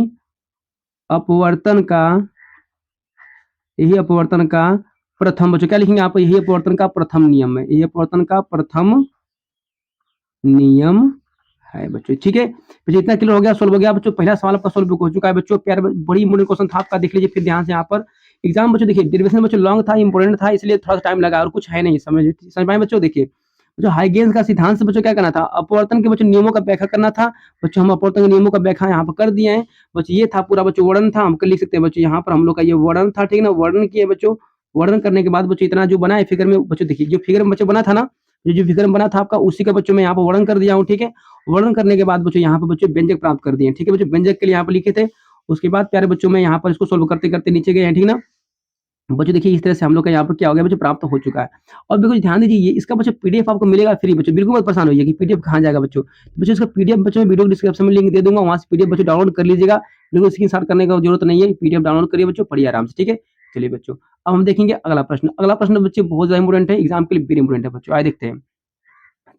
अपवर्तन का, यही अपवर्तन का प्रथम बच्चों क्या लिखेंगे आप? यही अपवर्तन का प्रथम नियम है, यही अपवर्तन का प्रथम नियम है बच्चों, ठीक है बच्चों? इतना क्लियर हो गया, सोल्व हो गया बच्चों। पहला सवाल आपका सोल्व हो चुका है बच्चों। प्यार बड़ी इंपोर्टेंट क्वेश्चन था आपका, देख लीजिए फिर ध्यान से यहाँ पर। एग्जाम बच्चों देखिए डेरिवेशन बच्चों लॉन्ग था, इंपोर्टेंट था, इसलिए थोड़ा सा टाइम लगा, और कुछ है नहीं, समझ पाए बच्चों? देखिए जो हाइगेन्स का सिद्धांत से बच्चों क्या करना था? अपवर्तन के बच्चों नियमों का व्याख्या करना था बच्चों। हम अपवर्तन के नियमों का व्याख्या यहाँ पर कर दिए हैं बच्चों। ये था पूरा बच्चों वर्णन था, हम लिख सकते हैं बच्चों यहाँ पर हम लोग का ये वर्णन था, ठीक है ना? वर्णन किए बच्चों, वर्णन करने के बाद बच्चों इतना जो बना है फिगर में बच्चों, देखिए जो फिगर में बच्चों बना था ना, जो फिगर में बना था आपका, उसी का बच्चों मैं यहाँ पर वर्णन कर दिया हूँ, ठीक है? वर्णन करने के बाद बच्चों यहाँ पर बच्चों व्यंजक प्राप्त कर दिए, ठीक है बच्चों? व्यंजक के लिए यहाँ पर लिखे थे, उसके बाद प्यारे बच्चों में यहाँ पर इसको सोल्व करते करते नीचे गए हैं, ठीक ना बच्चों? देखिए इस तरह से हम लोग का यहाँ पर क्या हो गया बच्चों? प्राप्त हो चुका है। और बिल्कुल ध्यान दीजिए, ये इसका बच्चों पीडीएफ आपको मिलेगा फ्री बच्चों, बिल्कुल मत परेशान होइए कि पीडीएफ कहाँ जाएगा बच्चों। बच्चों इसका पीडीएफ बच्चों मैं वीडियो डिस्क्रिप्शन में लिंक दे दूंगा, वहां से पीडीएफ बच्चों डाउनलोड कर लीजिएगा। बिल्कुल स्क्रीनशॉट करने का जरूरत नहीं है, पीडीएफ डाउनलोड करिए बच्चों, पढ़िए आराम से, ठीक है? चलिए बच्चों अब हम देखेंगे अगला प्रश्न। अगला प्रश्न बच्चों बहुत ज्यादा इंपोर्टेंट है, एग्जाम के लिए वेरी इंपोर्टेंट है बच्चों। आइए देखते हैं,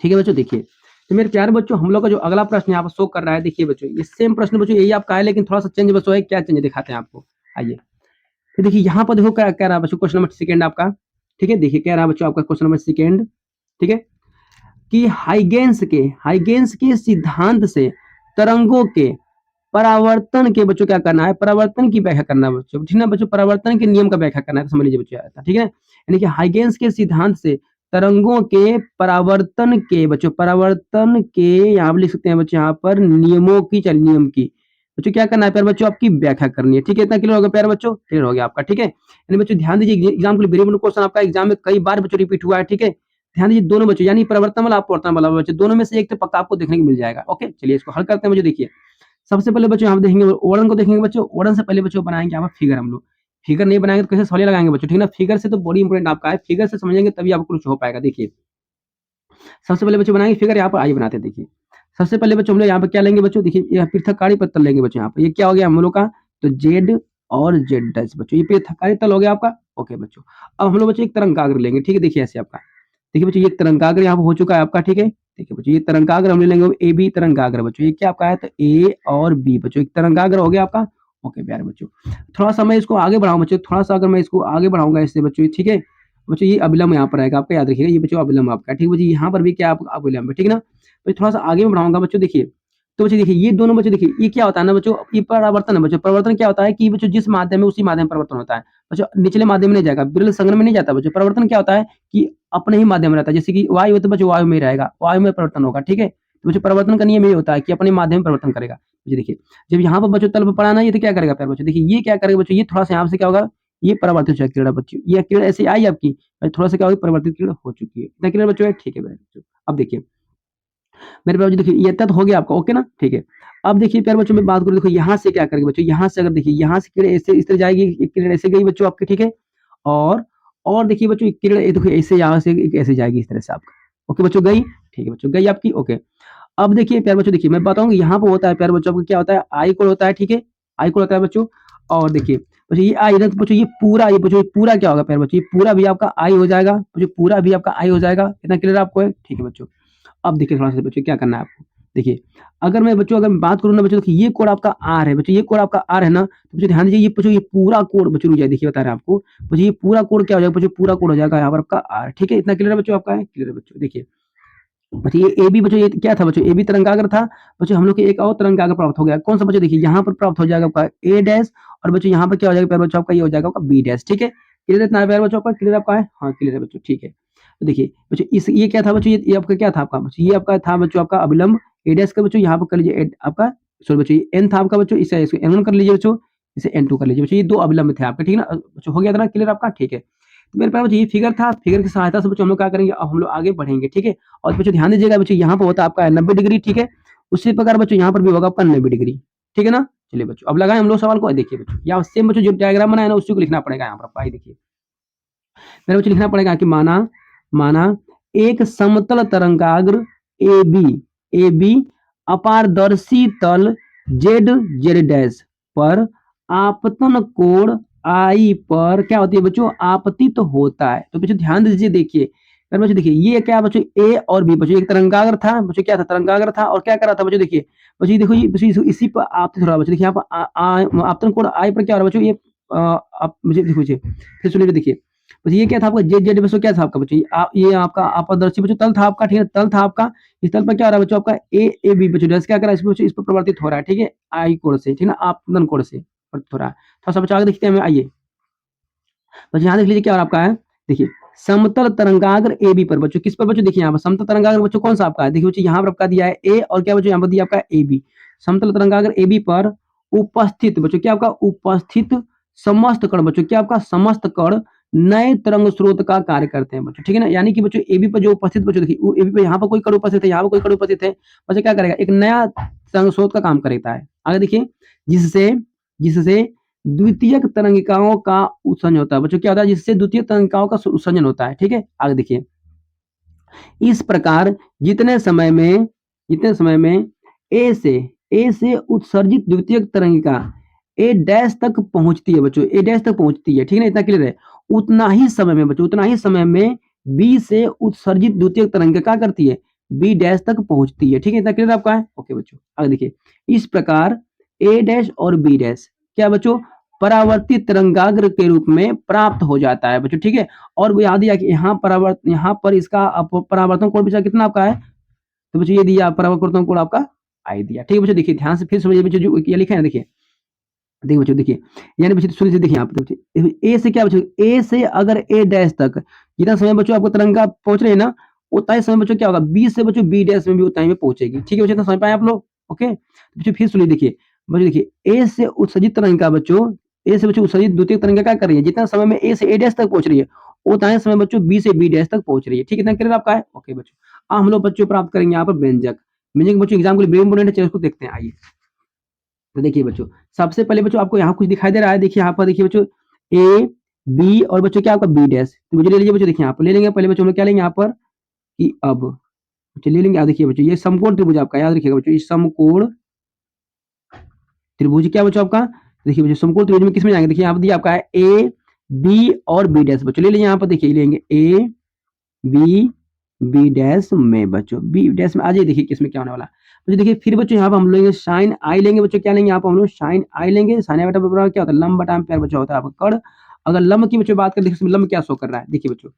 ठीक है बच्चों? देखिए तो मेरे प्यारे बच्चों हम लोग का जो अगला प्रश्न यहाँ पर शो कर रहा है, देखिए बच्चों ये सेम प्रश्न बच्चों यही आपका है, लेकिन थोड़ा सा चेंज बच्चों है। क्या चेंज दिखाते हैं आपको, आइए, तो देखिए यहाँ पर देखो क्या कह रहा है बच्चों, क्वेश्चन नंबर सेकंड आपका, ठीक है। देखिए कह रहा है बच्चों आपका क्वेश्चन नंबर सेकंड, ठीक है, कि हाइगेंस के सिद्धांत से तरंगों के परावर्तन के बच्चों क्या करना है, परावर्तन की व्याख्या करना है बच्चों, ठीक है ना बच्चों, परावर्तन के नियम का व्याख्या करना है, तो समझ लीजिए बच्चों आता, ठीक है। यानी कि हाइगेंस के सिद्धांत से तरंगों के परावर्तन के बच्चों, परावर्तन के यहाँ पर लिख सकते हैं बच्चों, यहाँ पर नियमों की, चल नियम की बच्चों क्या करना है प्यारे बच्चों, आपकी व्याख्या करनी है, ठीक है। इतना क्लियर हो गया प्यारे बच्चों, क्लियर हो गया आपका, ठीक है। यानी बच्चों ध्यान दीजिए, एग्जाम के लिए वेरी इंपॉर्टेंट क्वेश्चन आपका एग्जाम में कई बार बच्चों रिपीट हुआ है, ठीक है। ध्यान दीजिए दोनों बच्चों, यानी परिवर्तन वाला अपवर्तन वाला बच्चों, दोनों में से एक तो पक्का आपको देखने को मिल जाएगा। ओके, चलिए इसको हल करते हैं बच्चों। देखिए सबसे पहले बच्चों हम देखेंगे ओडन को, देखेंगे बच्चों, ओडन से पहले बच्चों बनाएंगे यहाँ पर फिगर हम लोग। फिगर नहीं बनाएंगे तो कैसे सवाल लगाएंगे बच्चों, ठीक है ना। फिगर से तो बड़ी इंपॉर्टेंट आपका है, फिगर से समझेंगे तभी आपको कुछ हो पाएगा। देखिए सबसे पहले बच्चों बनाएंगे फिगर, यहाँ पर आइए बनाते हैं। देखिए सबसे पहले बच्चों हम लोग यहाँ पर क्या लेंगे बच्चों, देखिए यह पृथककारी पत्तल लेंगे बच्चों, यहाँ पर ये क्या हो गया हम लोग का, तो जेड और जेड डैश बच्चों, ये पृथककारी तल हो गया आपका। ओके बच्चों, अब हम लोग बच्चों एक तरंगाग्र लेंगे, ठीक है। देखिए ऐसे आपका, देखिए बच्चों ये तरंगाग्र यहाँ पर हो चुका है आपका, ठीक है। देखिए बच्चों ये तरंगाग्र हम ले लेंगे, ए बी तरंगाग्र बच्चों, ये क्या आपका है, तो ए और बी बच्चों, एक तरंगाग्र हो गया आपका। ओके प्यारे बच्चों, थोड़ा सा मैं इसको आगे बढ़ाऊं बच्चों, थोड़ा सा अगर मैं इसको आगे बढ़ाऊंगा इससे बच्चों, ठीक है बच्चों, ये अभिलंब यहाँ पर आएगा आपका, याद रखिएगा ये बच्चों अभिलंब आपका, ठीक है बच्चों, यहाँ पर भी क्या आपका अभिलंब है, ठीक है ना। तो थोड़ा सा आगे में बढ़ाऊंगा बच्चों, देखिए तो बच्चों देखिए ये दोनों बच्चों, देखिए ये क्या होता है ना बच्चों, ये परावर्तन है बच्चों। परिवर्तन क्या होता है कि बच्चों जिस माध्यम में उसी माध्यम में परिवर्तन होता है बच्चों, निचले माध्यम में नहीं जाएगा, विरल संघन में नहीं जाता बच्चों। परिवर्तन क्या होता है कि अपने ही माध्यम में रहता है, जैसे कि वायु है तो बच्चों वायु में ही रहेगा, वायु में परिवर्तन होगा, ठीक है। तो बच्चों परिवर्तन का नियम ये होता है कि अपने माध्यम में परिवर्तन करेगा। बच्चों देखिए जब यहाँ पर बच्चों तल पर पड़ा ना, ये तो क्या करेगा प्यारे बच्चों, देखिए ये क्या करेगा बच्चों, ये थोड़ा सा यहाँ से क्या होगा, ये परावर्तित हो जाएगा किरण बच्चों, ये किरण ऐसे आई आपकी, थोड़ा सा क्या होगी, परिवर्तित किरण हो चुकी है। इतना किरण बच्चों है, ठीक है बच्चों। अब देखिए मेरे प्यारे बच्चों, देखिए ये तक हो गया आपका, ओके ना, ठीक है। अब देखिए प्यारे बच्चों मैं बात करूँ, देखो यहाँ से क्या करेंगे बच्चों, यहाँ से अगर देखिए यहाँ से किरण ऐसे इस तरह जाएगी, एक किरण ऐसे गई बच्चों आपकी, ठीक है। और और देखिए बच्चों एक किरण ये देखो ऐसे यहाँ से एक ऐसे जाएगी इस तरह से आपका। ओके बच्चों गई, ठीक है बच्चों गई आपकी। ओके अब देखिए प्यारे बच्चों, देखिए मैं बताऊंगा यहाँ पे होता है प्यारे बच्चों, आपको क्या होता है, आई कोड होता है, ठीक है। आई कोड होता है बच्चों। और देखिए बच्चों ये आई ना, तो बच्चों ये पूरा, ये बच्चों ये पूरा क्या होगा प्यारे बच्चों, ये पूरा भी आपका आई हो जाएगा बच्चों, पूरा भी आपका आई हो जाएगा। इतना क्लियर आपको है, ठीक है बच्चों। अब देखिए थोड़ा सा बच्चों क्या करना है आपको, देखिए अगर मैं बच्चों अगर मैं बात करूँ ना बच्चों, देखिए ये कोड आपका आर है बच्चों, ये कोड आपका आर है ना, तो बच्चों ध्यान दीजिए, ये बच्चों ये पूरा कोड बच्चों रुक जाए, देखिए बता रहे हैं आपको बच्चों, ये पूरा कोड क्या हो जाएगा बच्चों, पूरा कोड हो जाएगा यहाँ पर आपका आर, ठीक है। इतना क्लियर है बच्चों आपका, है क्लियर है बच्चों। देखिए बच्चों ये ए बी बच्चों, ये क्या था बच्चों, ए बी तरंगाग्र था बच्चों, हम लोग को एक और तरंगाग्र प्राप्त हो गया, कौन सा बच्चों, देखिए यहाँ पर प्राप्त हो जाएगा आपका ए डैश, और बच्चों यहाँ पर क्या हो जाएगा प्यारे बच्चों आपका, ये हो जाएगा आपका बी डैश, ठीक है। क्लियर इतना है प्यारे बच्चों आपका, क्लियर आपका है, हाँ क्लियर है बच्चों, ठीक है। तो देखिए बच्चों इस ये क्या था बच्चों, ये आपका क्या था आपका बच्चों, ये आपका था बच्चों आपका अभिलंब ए डैश का बच्चों, यहाँ पर कर लीजिए आपका, सॉरी बच्चों एन था आपका बच्चों, इसे एन वन कर लीजिए बच्चों, इसे एन टू कर लीजिए बच्चों, ये दो अभिलंब थे आपके, ठीक है ना बच्चों, हो गया था ना क्लियर आपका, ठीक है। तो मेरे पास बच्चों ये फिगर था, फिगर की सहायता से बच्चों हम लोग क्या करेंगे, अब हम लोग आगे बढ़ेंगे, ठीक है। और बच्चों ध्यान दीजिएगा बच्चों, यहाँ पर होता है आपका 90 डिग्री, ठीक है। उसी प्रकार बच्चों यहाँ पर भी होगा आपका 90 डिग्री, ठीक है ना। चलिए बच्चों अब लगाएं हम लोग सवाल को, देखिए बच्चों यहाँ सेम बच्चों जो डायग्राम बनाया ना उसी को लिखना पड़ेगा यहाँ पर आपको, आइए देखिए मेरे बच्चों लिखना पड़ेगा कि माना माना एक समतल तरंगाग्र ए बी अपारदर्शी तल जेड जेड डैश पर आपतन कोण आई पर क्या होती है बच्चों, आपतित तो होता है। तो बच्चों ध्यान दीजिए, देखिए अगर बच्चों देखिए ये क्या बच्चों, ए और बी बच्चों, एक तरंगाग्र था बच्चों, क्या था तरंगाग्र था, और क्या कर रहा था बच्चों, देखिए बच्चों देखो ये बच्चों इसी पर आपतित हो रहा है बच्चों, देखिए यहाँ पर आपतन कोण आई पर क्या हो रहा है बच्चों, ये आप मुझे देखो फिर सुनिए, देखिए बच्चों ये क्या था आपका, जेड जेड बच्चों क्या था आपका बच्चों, ये आपका अपारदर्शी बच्चों तल था आपका, ठीक है, तल था आपका। इस तल पर क्या हो रहा है बच्चों आपका ए बी बच्चों, डैश क्या कर रहा है इस बच्चों, इस पर परिवर्तित हो रहा है, ठीक है, आई कोण से, ठीक है ना, आपतन कोण से परिवर्तित हो रहा है। थोड़ा सा बच्चों आगे देखते हैं हमें, आइए बच्चों यहाँ देख लीजिए क्या हो रहा आपका है, देखिए समतल तरंगाग्र ए बी पर बच्चों, किस पर बच्चों, देखिए यहाँ पर समतल तरंगाग्र बच्चों कौन सा आपका है, देखिए बच्चों यहाँ पर आपका दिया है ए, और क्या बच्चों यहाँ पर दिया आपका ए बी, समतल तरंगाग्र ए बी पर उपस्थित बच्चों, क्या आपका उपस्थित समस्त कण बच्चों, क्या आपका समस्त कण नए तरंग स्रोत का कार्य करते हैं बच्चों, ठीक है ना। यानी कि बच्चों ए बी पर जो उपस्थित बच्चों, देखिए ए बी पर यहाँ पर कोई कण उपस्थित है, यहाँ पर कोई कण उपस्थित है, बच्चों क्या करेगा, एक नया तरंग स्रोत का काम करता है। आगे देखिए जिससे जिससे द्वितीयक तरंगिकाओं का उत्सर्जन होता है बच्चों, क्या होता है, जिससे द्वितीय तरंगिकाओं का उत्सर्जन होता है, ठीक है। आगे देखिए इस प्रकार जितने समय में ए से उत्सर्जित द्वितीयक तरंगिका ए डैश तक पहुंचती है बच्चों, ए डैश तक पहुंचती है, ठीक है ना, इतना क्लियर है। उतना ही समय में बच्चों, उतना ही समय में बी से उत्सर्जित द्वितीयक तरंगिका क्या करती है, बी डैश तक पहुंचती है, ठीक है, इतना क्लियर आपका है। ओके बच्चों आगे देखिए इस प्रकार ए डैश और बी डैश क्या बच्चों परावर्तित तरंगाग्र के रूप में प्राप्त हो जाता है बच्चों, ठीक है। और वो याद दिया कि यहाँ पर इसका परावर्तन कोण बचा कितना आपका है, तो बच्चों ये दिया परावर्तन कोण आपका आई दिया, ठीक है बच्चों। देखिए ध्यान से फिर समझिए बच्चों, जो ये लिखा है ना, देखिए देखिए बच्चों, देखिए यानी बच्चों सुनिए से देखिए यहाँ पे बच्चों, ए से क्या बच्चों, ए से अगर ए डैश तक जितना समय बच्चों आपको तरंगा पहुंच रहे हैं ना, उतना ही समय बच्चों क्या होगा, बी से बच्चों बी डैश में भी उतना ही में पहुंचेगी, ठीक है बच्चों, इतना समझ पाए आप लोग। ओके बच्चों फिर सुनिए, देखिए बच्चों देखिए ए से उत्सर्जित तरंगा बच्चों, ए से बच्चों उत्सर्जित द्वितीय तरंगा क्या कर रही है, जितना समय में ए से ए डैश तक पहुंच रही है उतना ही समय बच्चों बी से बी डैश तक पहुंच रही है, ठीक है, इतना क्लियर आपका है। ओके बच्चों अब हम लोग बच्चों प्राप्त करेंगे यहाँ पर व्यंजक। व्यंजक बच्चों एग्जाम के लिए वेरी इंपोर्टेंट है, चलिए उसको देखते हैं, आइए। तो देखिए बच्चों, सबसे पहले बच्चों आपको यहाँ कुछ दिखाई दे रहा है, देखिए यहाँ पर देखिए बच्चों ए बी और बच्चों क्या आपका बी डैश, तो मुझे ले लीजिए बच्चों, देखिए यहाँ पर ले लेंगे पहले बच्चों हम लोग क्या लेंगे यहाँ पर कि अब बच्चों ले लेंगे, देखिए बच्चों ये समकोण त्रिभुज आपका, याद रखिएगा बच्चों, ये समकोण त्रिभुज क्या बच्चों आपका, देखिए बच्चों समकोण त्रिभुज में किसमें जाएंगे, देखिए यहाँ पर दिया आपका है ए बी और बी डैश बच्चों, ले लीजिए यहाँ पर, देखिए लेंगे ए बी बी डैश में बच्चों, बी डैश में आ जाइए, देखिए किसमें क्या होने वाला है। देखिए फिर बच्चों यहाँ पर हम लेंगे साइन आई लेंगे बच्चों, क्या लेंगे यहाँ पर हम लोग साइन आई लेंगे, साइन आई बटा बराबर क्या होता है, लंब बटा एम्पायर बच्चों होता है आपका कर्ण। अगर लंब की बच्चों बात करें, देखिए लंब क्या शो कर रहा है, देखिए बच्चों,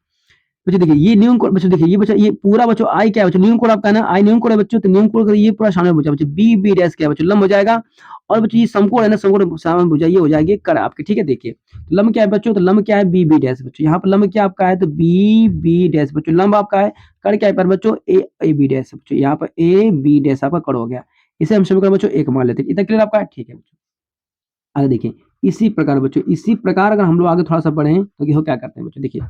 बच्चों देखिए ये न्यून कोण बच्चों, देखिए ये बच्चों ये पूरा बच्चों आई क्या है बच्चों, न्यून कोण आपका है ना, आई न्यून कोण है बच्चों, तो न्यून कोण का ये पूरा सामने भुजा बच्चों, बी बी डैश क्या है बच्चों, लंब हो जाएगा। और बच्चों ये समकोण है ना, समकोण सामने भुजा ये हो जाएगी कर्ण आपकी, ठीक है। देखिए तो लंब क्या है बच्चों, तो लंब क्या है बी बी डैश बच्चों, यहाँ पर लंब क्या आपका है, तो बी बी डैश बच्चों लंब आपका है, कर्ण क्या है पर बच्चों ए ए बी डैश बच्चों, यहाँ पर ए बी डैश आपका कर्ण हो गया, इसे हम समीकरण बच्चों एक मान लेते हैं, इतना क्लियर आपका है, ठीक है बच्चों। आगे देखिए इसी प्रकार बच्चों, इसी प्रकार अगर हम लोग आगे थोड़ा सा बढ़े तो देखो क्या करते हैं बच्चों, देखिए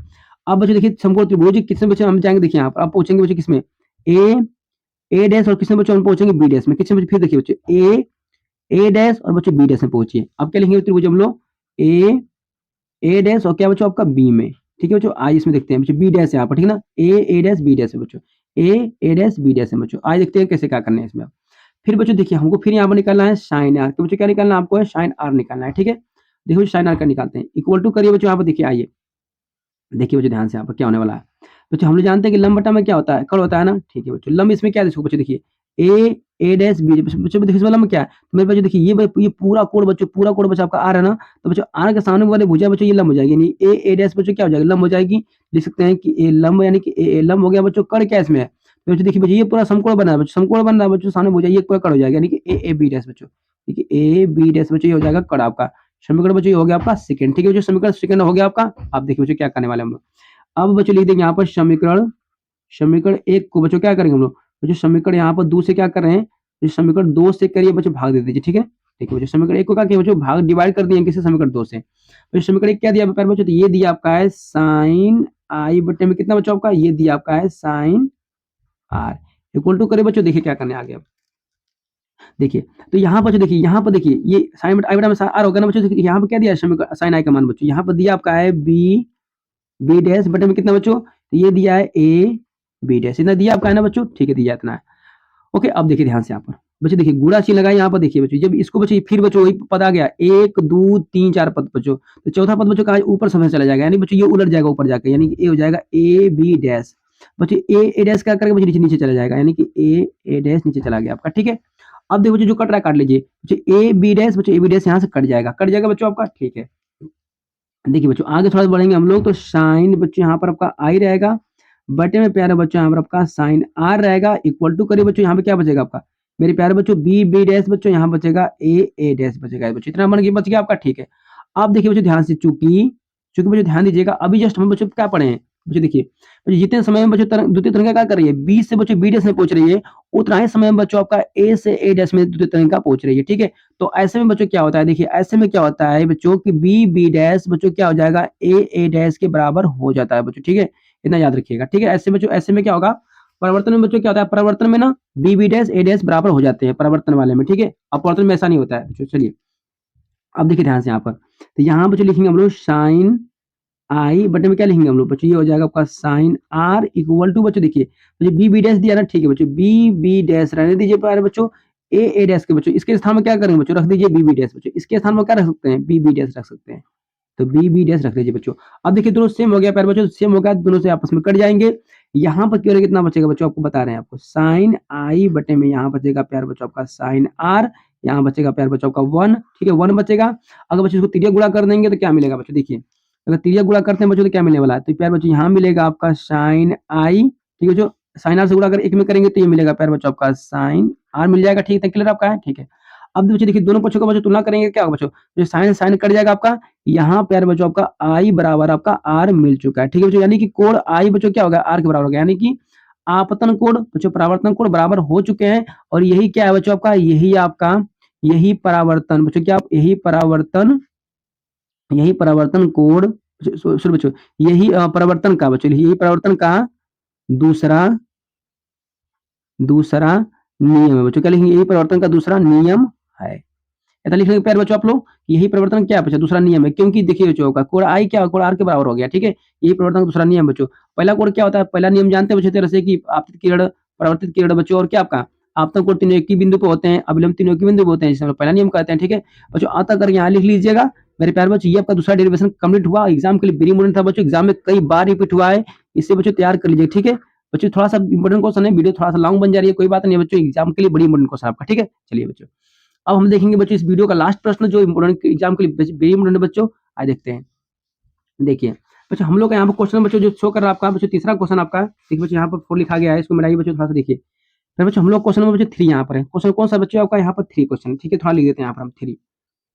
अब बच्चों देखिए समकोण त्रिभुज किसमें बच्चों हम जाएंगे, देखिए यहाँ पर आप पूछेंगे बच्चों किसमें, ए डैश और किसमें बच्चों हम पहुंचेंगे बी डैश में, किसमें बच्चों, फिर देखिए बच्चों ए डैश और बच्चों बी डैश में पहुंचिए, अब क्या लिखेंगे त्रिभुज हम लोग ए डैश और क्या बच्चों आपका बी में, ठीक है बच्चों। आज इसमें देखते हैं बच्चों बी डैश यहाँ पर, ठीक है ना, ए डैश बी डैश है बच्चों, ए डैश बी डैश है बच्चों, आज देखते हैं कैसे क्या करना है इसमें। फिर बच्चों देखिए हमको फिर यहाँ पर निकालना है साइन आर, तो बच्चों क्या निकालना है आपको है साइन आर निकालना है, ठीक है। देखो साइन आर का निकालते हैं, इक्वल टू करिए बच्चों यहाँ पर, देखिए आइए देखिए बच्चों ध्यान से यहाँ पर क्या होने वाला है। बच्चों हम लोग जानते हैं कि लंब बटा में क्या होता है, कर्ण होता है ना, ठीक है बच्चों। लंब इसमें क्या है, देखो बच्चों देखिए ए डैश बी बच्चों, देखिए इसमें लंब क्या है, तो मेरे बच्चों देखिए ये पूरा कोण बच्चों, पूरा कोण बच्चों आपका आर है ना, तो बच्चों आर के सामने वाले भुजा बच्चों ये लंब हो जाएगी, यानी ए डैश बच्चों क्या हो जाएगा, लंब हो जाएगी। लिख सकते हैं कि ए लंब यानी कि ए लंब हो गया बच्चों, कर्ण क्या इसमें है, तो बच्चों देखिए बच्चों ये पूरा समकोण बना है बच्चों, समकोण बन रहा है बच्चों, सामने भुजा ये पूरा कर्ण हो जाएगा, यानी कि ए बी डैश बच्चों, ठीक है, ए बी डैश बच्चों ये हो जाएगा कर्ण आपका। समीकरण बच्चों ये हो गया आपका सेकंड, ठीक है बच्चों, समीकरण सेकंड हो गया आपका। अब देखिए बच्चों क्या करने वाले हम लोग, अब बच्चों लिख देंगे यहाँ पर समीकरण, समीकरण एक को बच्चों क्या करेंगे हम लोग, बच्चों समीकरण यहाँ पर दो से क्या कर रहे हैं, तो समीकरण दो से करिए बच्चों भाग दे दीजिए, ठीक है। देखिए बच्चों समीकरण एक को क्या किया बच्चों, भाग डिवाइड कर दिए किसी समीकरण दो से, तो समीकरण एक क्या दिया प्यारे बच्चों, तो ये दिया आपका है साइन आई बटे में कितना बच्चों आपका, ये दिया आपका है साइन आर, इक्वल टू करिए बच्चों, देखिए क्या करने आ गया। देखिए तो यहाँ पर जो देखिए, यहाँ पर देखिए ये साइन बटा आई बटा में आर होगा ना बच्चों, यहाँ पर क्या दिया समीकरण साइन आई का मान बच्चों, यहाँ पर दिया आपका है बी बी डैश बटे में कितना बच्चों, तो ये दिया है ए बी डैश, इतना दिया आपका है ना बच्चों, ठीक है दिया इतना है। ओके अब देखिए ध्यान से यहाँ पर बच्चों, देखिए गुणा चिन्ह लगाए यहाँ पर, देखिए बच्चों जब इसको बच्चों फिर बच्चों वही पद आ गया, एक दो तीन चार पद बच्चों, तो चौथा पद बच्चों का ऊपर समय चला जाएगा, यानी बच्चों ये उलट जाएगा ऊपर जाकर, यानी कि ए हो जाएगा ए बी डैश बच्चों, ए डैश क्या करेगा बच्चों, नीचे नीचे चला जाएगा, यानी कि ए डैश नीचे चला गया आपका, ठीक है। अब देखो बच्चों जो कट रहा है काट लीजिए बच्चों, ए बी डैश बच्चों, ए बी डैश यहाँ से कट जाएगा बच्चों आपका, ठीक है। देखिए बच्चों आगे थोड़ा बढ़ेंगे हम लोग, तो साइन बच्चों यहाँ पर आपका आई रहेगा, बटे में प्यारे बच्चों यहाँ पर आपका साइन आर रहेगा, इक्वल टू करिए बच्चों यहाँ पे क्या बचेगा आपका, मेरे प्यारे बच्चों बी बी डैश बच्चों, यहाँ बचेगा ए डैश बचेगा बच्चों, इतना बच गया आपका, ठीक है। अब देखिए बच्चों ध्यान से, चूंकि चूंकि बच्चों ध्यान दीजिएगा, अभी जस्ट हम बच्चों क्या पढ़े हैं बच्चों, देखिए बच्चों जितने समय में बच्चों द्वितीय तरंगा क्या कर रही है, बी से बच्चों बी डैश में पहुंच रही है, उतना ही समय में बच्चों आपका ए से ए डैश में द्वितीय तरंगा पहुंच रही है, ठीक है। तो ऐसे में बच्चों क्या होता है, देखिए ऐसे में क्या होता है बच्चों कि बी बी डैश बच्चों क्या हो जाएगा, ए डैश के बराबर हो जाता है बच्चों, ठीक है, इतना याद रखिएगा, ठीक है। ऐसे बच्चों ऐसे में क्या होगा, परिवर्तन में बच्चों क्या होता है, परिवर्तन में ना बी बी डैश ए डैश बराबर हो जाते हैं परिवर्तन वाले में, ठीक है। अपवर्तन में ऐसा नहीं होता है बच्चों। चलिए अब देखिए ध्यान से यहाँ पर, तो यहाँ बच्चों लिखेंगे हम लोग साइन आई बटे में क्या लिखेंगे हम लोग बच्चों, ये हो जाएगा आपका साइन आर, इक्वल टू बच्चों देखिए मुझे बी बी डैश दिया ना, ठीक है बच्चों, बी बी डैश रहने दीजिए प्यारे बच्चों, ए डैश के बच्चों, इसके स्थान में क्या करेंगे बच्चों, रख दीजिए बी बी डैश बच्चों, इसके स्थान में क्या रख सकते हैं, बी बी डैश रख सकते हैं, तो बी बी डैश रख लीजिए बच्चों। अब देखिए दोनों सेम हो गया प्यारे बच्चों, सेम हो गया, दोनों से आपस में कट जाएंगे। यहाँ पर केवल कितना बचेगा बच्चों, आपको बता रहे हैं आपको, साइन आई बटे में यहाँ बचेगा प्यारे बच्चों आपका साइन आर, यहाँ बचेगा प्यारे बच्चों आपका 1, ठीक है 1 बचेगा। अगर बच्चों इसको तिर्यक गुणा कर देंगे तो क्या मिलेगा बच्चों देखिए, अगर तिर्यक गुणा करते हैं बच्चों तो क्या मिलने वाला है, तो प्यारे बच्चों यहाँ मिलेगा आपका sin i, ठीक है, जो sin r से गुणा अगर एक में करेंगे तो ये मिलेगा प्यारे बच्चों आपका sin r मिल जाएगा, ठीक है, क्लियर आपका है, ठीक है। अब बच्चों देखिए दोनों पक्षों का बच्चों तुलना करेंगे, क्या होगा बच्चों, जो sin sin कट जाएगा आपका, यहाँ प्यारे बच्चों आपका i बराबर आपका r मिल चुका है, ठीक है बच्चों, यानी कि कोण i बच्चों क्या होगा, r के बराबर होगा, यानी कि आपतन कोण बच्चों परावर्तन कोण बराबर हो चुके हैं। और यही क्या है बच्चों आपका, यही परावर्तन बच्चों, क्या यही परावर्तन कोण सॉरी बच्चों, यही परावर्तन का बच्चों, यही परावर्तन का दूसरा दूसरा नियम है बच्चों, क्या लिखेंगे, यही परिवर्तन का दूसरा नियम है। ऐसा लिख लेंगे प्यारे बच्चों आप लोग, यही परिवर्तन क्या है बच्चों, दूसरा नियम है, क्योंकि देखिए बच्चों होगा कोण आई क्या कोण आर के बराबर हो गया, ठीक है, यही परिवर्तन का दूसरा नियम बच्चों। पहला कोण क्या होता है, पहला नियम जानते हैं बच्चों, तरह से कि आपतित किरण परावर्तित किरण बच्चों, और क्या आपका आपतन कोण तीनों एक ही बिंदु पे होते हैं, अभिलंब तीनों एक ही बिंदु पे होते हैं, जिसे हम पहला नियम कहते हैं, ठीक है बच्चों। आता कर यहाँ लिख लीजिएगा मेरे प्यारे बच्चों, ये आपका दूसरा डेरिवेशन कंप्लीट हुआ, एग्जाम के लिए वेरी इंपोर्टेंट था बच्चों, एग्जाम में कई बार रिपीट हुआ है, इससे बच्चों तैयार कर लीजिए, ठीक है बच्चों। थोड़ा सा इंपोर्टेंट क्वेश्चन है, वीडियो थोड़ा सा लॉन्ग बन जा रही है, कोई बात नहीं है बच्चों, एग्जाम के लिए बड़ी इंपोर्टेंट क्वेश्चन आपका, ठीक है चलिए बच्चों। अब हम देखेंगे बच्चों इस वीडियो का लास्ट प्रश्न जो इंपोर्टेंट एग्जाम के लिए वेरी इंपोर्टेंट है बच्चों, आज देखते हैं। देखिए बच्चों हम लोग का यहाँ पर क्वेश्चन बच्चों जो शो कर रहा है आपका बच्चों, तीसरा क्वेश्चन आपका देखिए बच्चों, यहाँ पर 4 लिखा गया है, इसको मिलाइए बच्चों थोड़ा सा देखिए। फिर बच्चों हम लोग क्वेश्चन में बच्चों 3 यहाँ पर है, क्वेश्चन कौन सा बच्चों आपका, यहाँ पर 3 क्वेश्चन, ठीक है, थोड़ा लिख देते हैं यहाँ पर हम 3।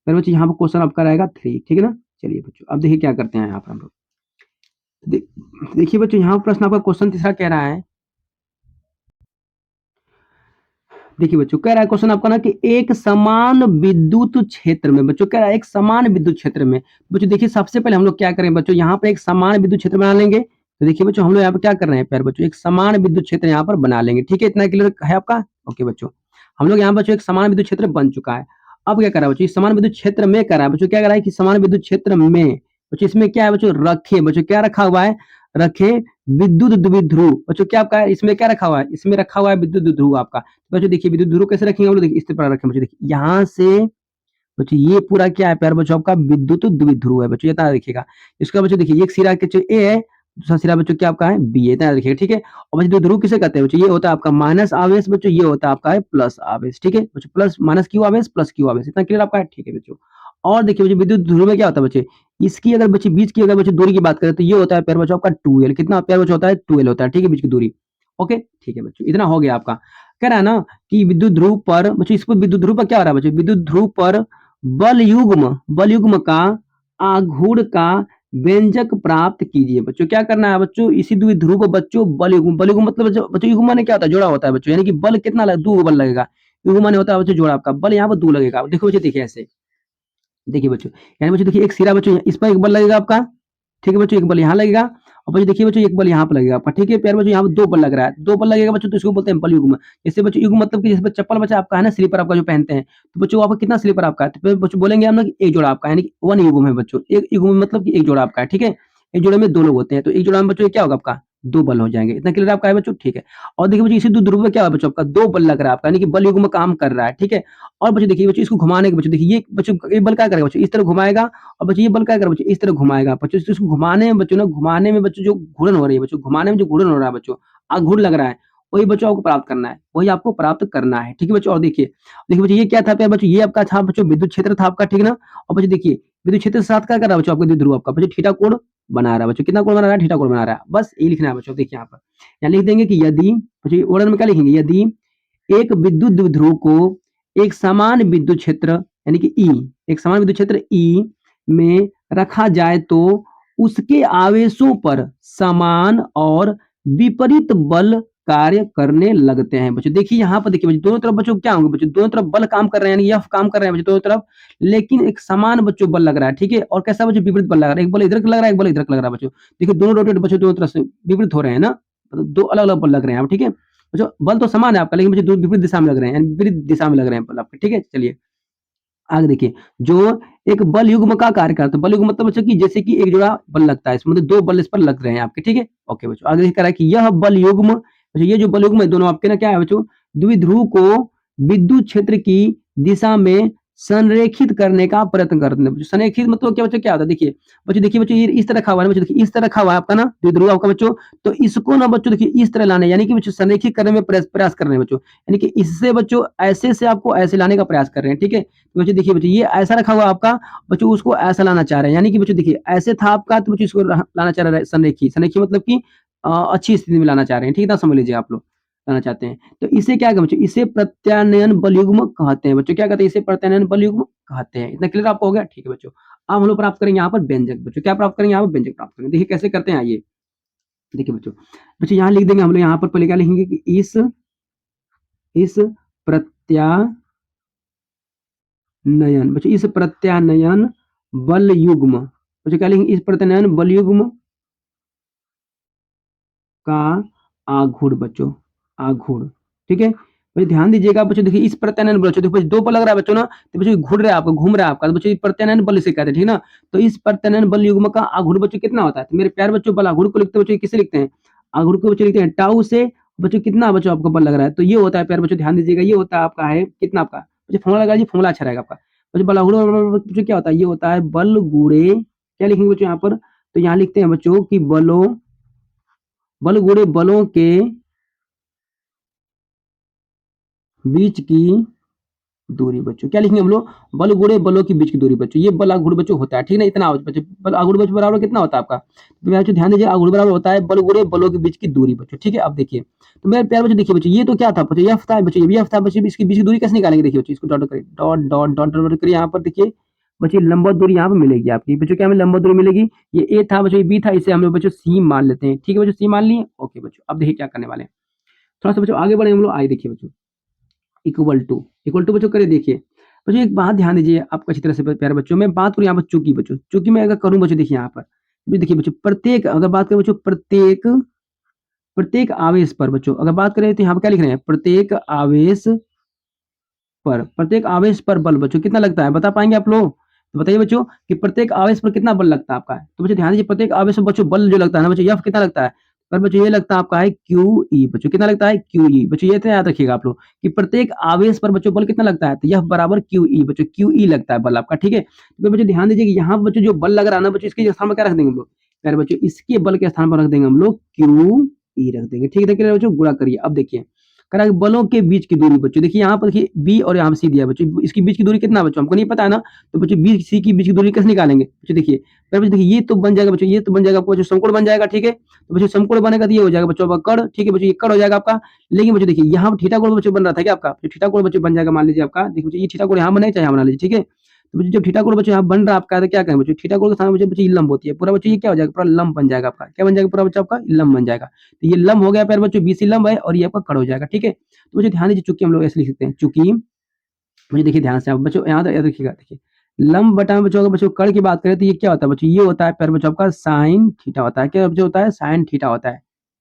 फिर बच्चों यहाँ पर क्वेश्चन आपका रहेगा 3, ठीक है ना। चलिए बच्चों अब देखिए क्या करते हैं यहाँ पर हम लोग, देखिए बच्चों यहाँ प्रश्न आपका क्वेश्चन तीसरा कह रहा है, देखिए बच्चों कह रहा है क्वेश्चन आपका ना कि एक समान विद्युत क्षेत्र में, बच्चों कह रहा है एक समान विद्युत क्षेत्र में, बच्चों देखिए सबसे पहले हम लोग क्या करें बच्चों, यहाँ पे एक समान विद्युत क्षेत्र बना लेंगे। तो देखिए बच्चों हम लोग यहाँ पे क्या कर रहे हैं प्यारे बच्चों, एक समान विद्युत क्षेत्र यहाँ पर बना लेंगे, ठीक है, इतना क्लियर है आपका। ओके बच्चों हम लोग यहाँ बच्चों एक समान विद्युत क्षेत्र बन चुका है। अब क्या कर रहा है बच्चों, इस समान विद्युत क्षेत्र में कर रहा है बच्चों, क्या कर रहा है कि समान विद्युत क्षेत्र में बच्चों, इसमें क्या है बच्चों, रखे बच्चों, क्या रखा हुआ है, रखे विद्युत द्विध्रुव बच्चों, क्या आपका है इसमें क्या रखा हुआ है, इसमें रखा हुआ है विद्युत द्विध्रुव आपका। तो बच्चों देखिए विद्युत ध्रुव कैसे रखेंगे हम लोग, देखिए इस तरह रखें बच्चों, देखिए यहाँ से बच्चों ये पूरा क्या है प्यारे बच्चों आपका विद्युत द्विध्रुव है बच्चों, ये तरह देखिएगा। इसका बच्चों देखिए एक सिरा के ए है, दूसरा सिरा बच्चों क्या आपका है बी है, तरह देखिएगा, ठीक है। और बच्चों द्विध्रुव किसे कहते हैं बच्चों, ये होता है आपका माइनस आवेश बच्चों, ये होता है आपका है प्लस आवेश, ठीक है बच्चों, प्लस माइनस क्यू आवेश प्लस क्यू आवेश, इतना क्लियर आपका है, ठीक है बच्चों। और देखिए बच्चों विद्युत ध्रुव में क्या होता है बच्चे, इसकी अगर बच्चे बीच की अगर बच्चे दूरी की बात करें तो ये होता है प्यारे बच्चों आपका 2l, कितना प्यारे बच्चों होता है 2l होता है, ठीक है बीच की दूरी। ओके ठीक है बच्चों इतना हो गया आपका। कह रहा है ना कि विद्युत ध्रुव पर बच्चों, इस पर विद्युत ध्रुव पर क्या हो रहा है बच्चों, विद्युत ध्रुव पर बल युग्म का आघूर्ण का व्यंजक प्राप्त कीजिए बच्चों, क्या करना है बच्चों, इसी द्विध्रुव को बच्चों बल युग्म मतलब बच्चों युग्म माने क्या होता है, जोड़ा होता है बच्चों, यानी कि बल कितना लगे, 2 बल लगेगा, युग्म माने होता है बच्चों जोड़ा, आपका बल यहाँ पर 2 लगेगा, देखो बच्चों देखिए ऐसे, देखिए बच्चों यानी बच्चों देखिए एक सिरा बच्चों इस पर एक बल लगेगा आपका, ठीक है बच्चों एक बल यहाँ लगेगा, और बच्चों देखिए बच्चों एक बल यहाँ पर लगेगा आपका, ठीक है प्यारे बच्चों यहाँ पर 2 बल लग रहा है, 2 बल लगेगा बच्चों, तो इसको बोलते हैं बल युग्म। जैसे बच्चों युग्म मतलब कि जैसे चप्पल बच्चा आपका है ना, स्लीपर आपका जो पहनते हैं, तो बच्चों आपका कितना स्लीपर आपका है, तो फिर बच्चों बोलेंगे हम लोग एक जोड़ा आपका, यानी कि 1 युग्म है बच्चों, एक युग्म मतलब कि एक जोड़ा आपका है, ठीक है, एक जोड़े में 2 लोग होते हैं, तो एक जोड़ा में बच्चों क्या होगा आपका 2 बल हो जाएंगे, इतना क्लियर आपका है बच्चों, ठीक है। और देखिए बच्चों इसी ध्रुव में क्या है बच्चों आपका 2 बल लग रहा है आपका, यानी कि बल युग्म काम कर रहा है, ठीक है। और बच्चों देखिए बच्चों इसको घुमाने के बच्चों देखिए ये बच्चों ये बल क्या करेगा बच्चों, इस तरह घुमाएगा, और बच्चों ये बल क्या करेगा बच्चों, इस तरह घुमाएगा बच्चों, इसको घुमाने में बच्चों ना, घुमाने में बच्चों जो घूर्णन हो रही है बच्चों, घुमाने में जो घूर्णन हो रहा है बच्चों, आघूर्ण लग रहा है, वही बच्चों आपको प्राप्त करना है, वही आपको प्राप्त करना है, ठीक है बच्चों। और देखिए देखिए बच्चों ये क्या था प्यारे बच्चों, ये आपका था बच्चों विद्युत क्षेत्र था आपका, ठीक है ना। और बच्चों देखिए विद्युत क्षेत्र के साथ क्या कर रहा है बच्चों, आपका द्विध्रुव आपका बच्चों थीटा कोण बना रहा है बच्चों, कितना कोण बना रहा है, थीटा कोण बना रहा है, बस ये लिखना है बच्चों। देखिए यहाँ पर यहाँ लिख देंगे कि यदि बच्चों ऑर्डर में क्या लिखेंगे, यदि एक विद्युत द्विध्रुव को एक समान विद्युत क्षेत्र यानी कि ई, एक समान विद्युत क्षेत्र ई में रखा जाए तो उसके आवेशों पर समान और विपरीत बल कार्य करने लगते हैं बच्चों। देखिए यहाँ पर देखिए बच्चों दोनों तरफ बच्चों क्या होंगे बच्चों, दोनों तरफ बल काम कर रहे हैं, यानी F काम कर रहे हैं बच्चों दोनों तरफ, लेकिन एक समान बच्चों बल लग रहा है, ठीक है। और कैसा बच्चों विपरीत बल लग रहा है, एक बल इधर लग रहा है, एक बल इधर लग रहा है बच्चों, देखिए दोनों रोटेट बच्चों दोनों तरफ से विपरीत हो रहे हैं ना, मतलब 2 अलग-अलग बल लग रहे हैं, ठीक है। बच्चों बल तो समान है आपका, लेकिन बच्चों 2 विपरीत दिशा में लग रहे हैं, यानी विपरीत दिशा में लग रहे हैं बल आपके, ठीक है। चलिए आगे देखिए, जो एक बल युग्म का कार्य करता है, बल युग्म मतलब बच्चों कि जैसे कि एक जोड़ा बल लगता है, इसमें मतलब 2 बल इस पर लग रहे हैं आपके, ठीक है। ओके बच्चों आगे कह रहा है कि यह बल युग्म बच्चों, ये जो बल युग्म है दोनों आपके ना क्या है बच्चों, द्विध्रुव को विद्युत क्षेत्र की दिशा में संरेखित करने का प्रयत्न करते हैं। संरेखित मतलब क्या बच्चों क्या होता है? देखिए बच्चों ये इस तरह रखा हुआ है बच्चों, देखिए इस तरह रखा हुआ है आपका ना द्विध्रुव आपका बच्चों, तो इसको ना बच्चों देखिए इस तरह लाना है, यानी कि बच्चों संरेखित करने में प्रयास कर रहे हैं बच्चों, यानी कि इससे बच्चों ऐसे से आपको ऐसे लाने का प्रयास कर रहे हैं, ठीक है? तो बच्चों देखिए बच्चों ये ऐसा रखा हुआ है आपका, बच्चों उसको ऐसा लाना चाह रहे हैं, यानी कि बच्चों देखिए ऐसे था आपका तो बच्चों इसको लाना चाह रहे हैं संरेखित, संरेखित मतलब कि अच्छी स्थिति में लाना चाह रहे हैं, ठीक है ना? समझ लीजिए आप लोग लाना चाहते हैं। तो इसे क्या कहते हैं बच्चों? इसे प्रत्यानयन बलयुग्म कहते हैं बच्चों। क्या कहते हैं? इसे प्रत्यानयन बलयुग्म कहते हैं। इतना क्लियर आपको हो गया? ठीक है बच्चों। अब हम लोग प्राप्त करेंगे यहाँ पर व्यंजक बच्चों। क्या प्राप्त करेंगे? यहाँ पर व्यंजक प्राप्त करेंगे। देखिए कैसे करते हैं आइए। देखिए बच्चों, बच्चों यहाँ लिख देंगे हम लोग, यहाँ पर पहले क्या लिखेंगे कि इस प्रत्यानयन बच्चों, इस प्रत्यानयन बलयुग्म बच्चों क्या लिखेंगे? इस प्रत्यानयन बलयुग्म का आघूर्ण बच्चों, आघूर्ण, ठीक है? बच्चों ध्यान दीजिएगा बच्चों, देखिए इस प्रत्यानयन बल, देखो दो बल लग रहा है बच्चों ना, तो बच्चों घूर रहा है आपका, घूम रहा है आपका, तो बच्चों प्रत्यानयन बल इसे कहते हैं, ठीक है ना? तो इस प्रत्यानयन बल युग्म का आघूर्ण बच्चों कितना होता है? तो मेरे प्यारे बच्चों बल आघूर्ण को लिखते हैं बच्चों, किसे लिखते हैं? आघूर्ण को बच्चों लिखते हैं टाउ से। बच्चों कितना बच्चों आपको बल लग रहा है? तो ये होता है प्यारे बच्चों, ध्यान दीजिएगा, ये होता है आपका है कितना आपका बच्चों फॉर्मूला लगा लीजिए, फॉर्मूला अच्छा रहेगा आपका बच्चों। बल आघूर्ण बच्चों क्या होता है? ये होता है बल गुणे, क्या लिखेंगे बच्चों यहाँ पर? तो यहाँ लिखते हैं बच्चों कि बल गुणे बलों के बीच की दूरी बच्चों। क्या लिखेंगे हम लोग? बल गुणे बलों के बीच की दूरी बच्चों। ये बल आघूर्ण बच्चों होता है, ठीक है ना? इतना बच्चों बल आघूर्ण बच्चों बराबर कितना होता है आपका? तो बच्चों ध्यान दीजिए, आघूर्ण बराबर होता है बल गुणे बलों के बीच की दूरी बच्चों, ठीक है? अब देखिए, तो मेरे प्यारे बच्चों देखिए बच्चों, ये तो क्या था बच्चों? एफ था बच्चों, ये एफ था बच्चों, इसके बीच की दूरी कैसे निकालेंगे? देखिए बच्चों इसको डॉट करिए, डॉट करिए, यहाँ पर देखिए बच्चों लंबवत दूरी यहाँ पर मिलेगी आपकी बच्चों। क्या हमें लंबवत दूरी मिलेगी? ये ए था बच्चों, ये बी था, इसे हम लोग बच्चों सी मान लेते हैं, ठीक है बच्चों? सी मान लिए, ओके बच्चों। अब देखिए क्या करने वाले हैं, थोड़ा सा बच्चों आगे बढ़े हम लोग। आइए देखिए बच्चों, इक्वल टू बच्चों करिए। देखिए बच्चों एक बात ध्यान दीजिए आपको अच्छी तरह से प्यारे बच्चों, मैं बात करूँ यहाँ पर चूंकि बच्चों, चूंकि मैं अगर करूँ बच्चों, देखिए यहाँ पर देखिए बच्चों, प्रत्येक अगर बात करें बच्चों, प्रत्येक प्रत्येक आवेश पर बच्चों अगर बात करें तो यहाँ पर क्या लिख रहे हैं? प्रत्येक आवेश पर बल बच्चों कितना लगता है? बता पाएंगे आप लोग? तो बताइए बच्चों कि प्रत्येक आवेश पर कितना बल लगता है आपका? तो बच्चों ध्यान दीजिए, प्रत्येक आवेश पर बच्चों बल जो लगता है ना बच्चों, एफ कितना लगता है? पर बच्चों ये लगता है आपका है क्यू ई बच्चों। कितना लगता है? क्यू ई बच्चों। ये तो याद रखिएगा आप लोग कि प्रत्येक आवेश पर बच्चों बल कितना लगता है? तो यह बराबर क्यू ई बच्चों, क्यू ई लगता है बल आपका, ठीक है? तो बच्चों ध्यान दीजिए कि यहाँ बच्चों जो बल लग रहा है ना बच्चों, इसके स्थान पर क्या रख देंगे हम लोग? प्यारे बच्चों इसके बल के स्थान पर रख देंगे हम लोग क्यू ई रख देंगे, ठीक है? देखिए बच्चों गुणा करिए। अब देखिए कह रहा है बलों के बीच की दूरी बच्चों, देखिए यहाँ पर देखिए बी और यहाँ पर सी दिया है बच्चों, इसकी बीच की दूरी कितना बच्चों हमको नहीं पता है ना, तो बच्चों बी सी की बीच की दूरी कैसे निकालेंगे बच्चों? देखिए पहले बच्चों देखिए ये तो बन जाएगा बच्चों, ये तो बन जाएगा आपको बच्चों समकोण बन जाएगा, ठीक है? तो बच्चों समकोण बनेगा तो ये हो जाएगा बच्चों आपका कर्ण, ठीक है बच्चों? ये कर्ण हो जाएगा आपका। लेकिन बच्चों देखिए यहाँ पर थीटा कोण बच्चों बन रहा था क्या आपका? तो थीटा कोण बच्चों बन जाएगा, मान लीजिए आपका, देखिए बच्चों ये थीटा कोण यहाँ बने चाहे यहाँ बना लीजिए, ठीक है? तो बच्चों जब थीटा कोण बच्चों यहाँ बन रहा है आपका, तो क्या करें बच्चों? थीटा कोण के सामने बच्चों ये लंब होती है, पूरा बच्चों ये क्या हो जाएगा? पूरा लंब बन जाएगा आपका। क्या बन जाएगा? पूरा बच्चों आपका लंब बन जाएगा। तो ये लंब हो गया प्यारे बच्चों, बीसी लंब है और ये आपका कर्ण हो जाएगा, ठीक है? तो मुझे ध्यान दीजिए, चूंकि हम लोग ऐसे लिख सकते हैं, चूंकि मुझे देखिए ध्यान से आप बच्चों यहाँ याद रखिएगा। देखिए लंब बटा बच्चों अगर बच्चों कर्ण की बात करें तो ये क्या होता है बच्चों? ये होता है प्यारे बच्चों आपका साइन थीटा होता है। क्या बच्चों होता है? साइन थीटा होता है।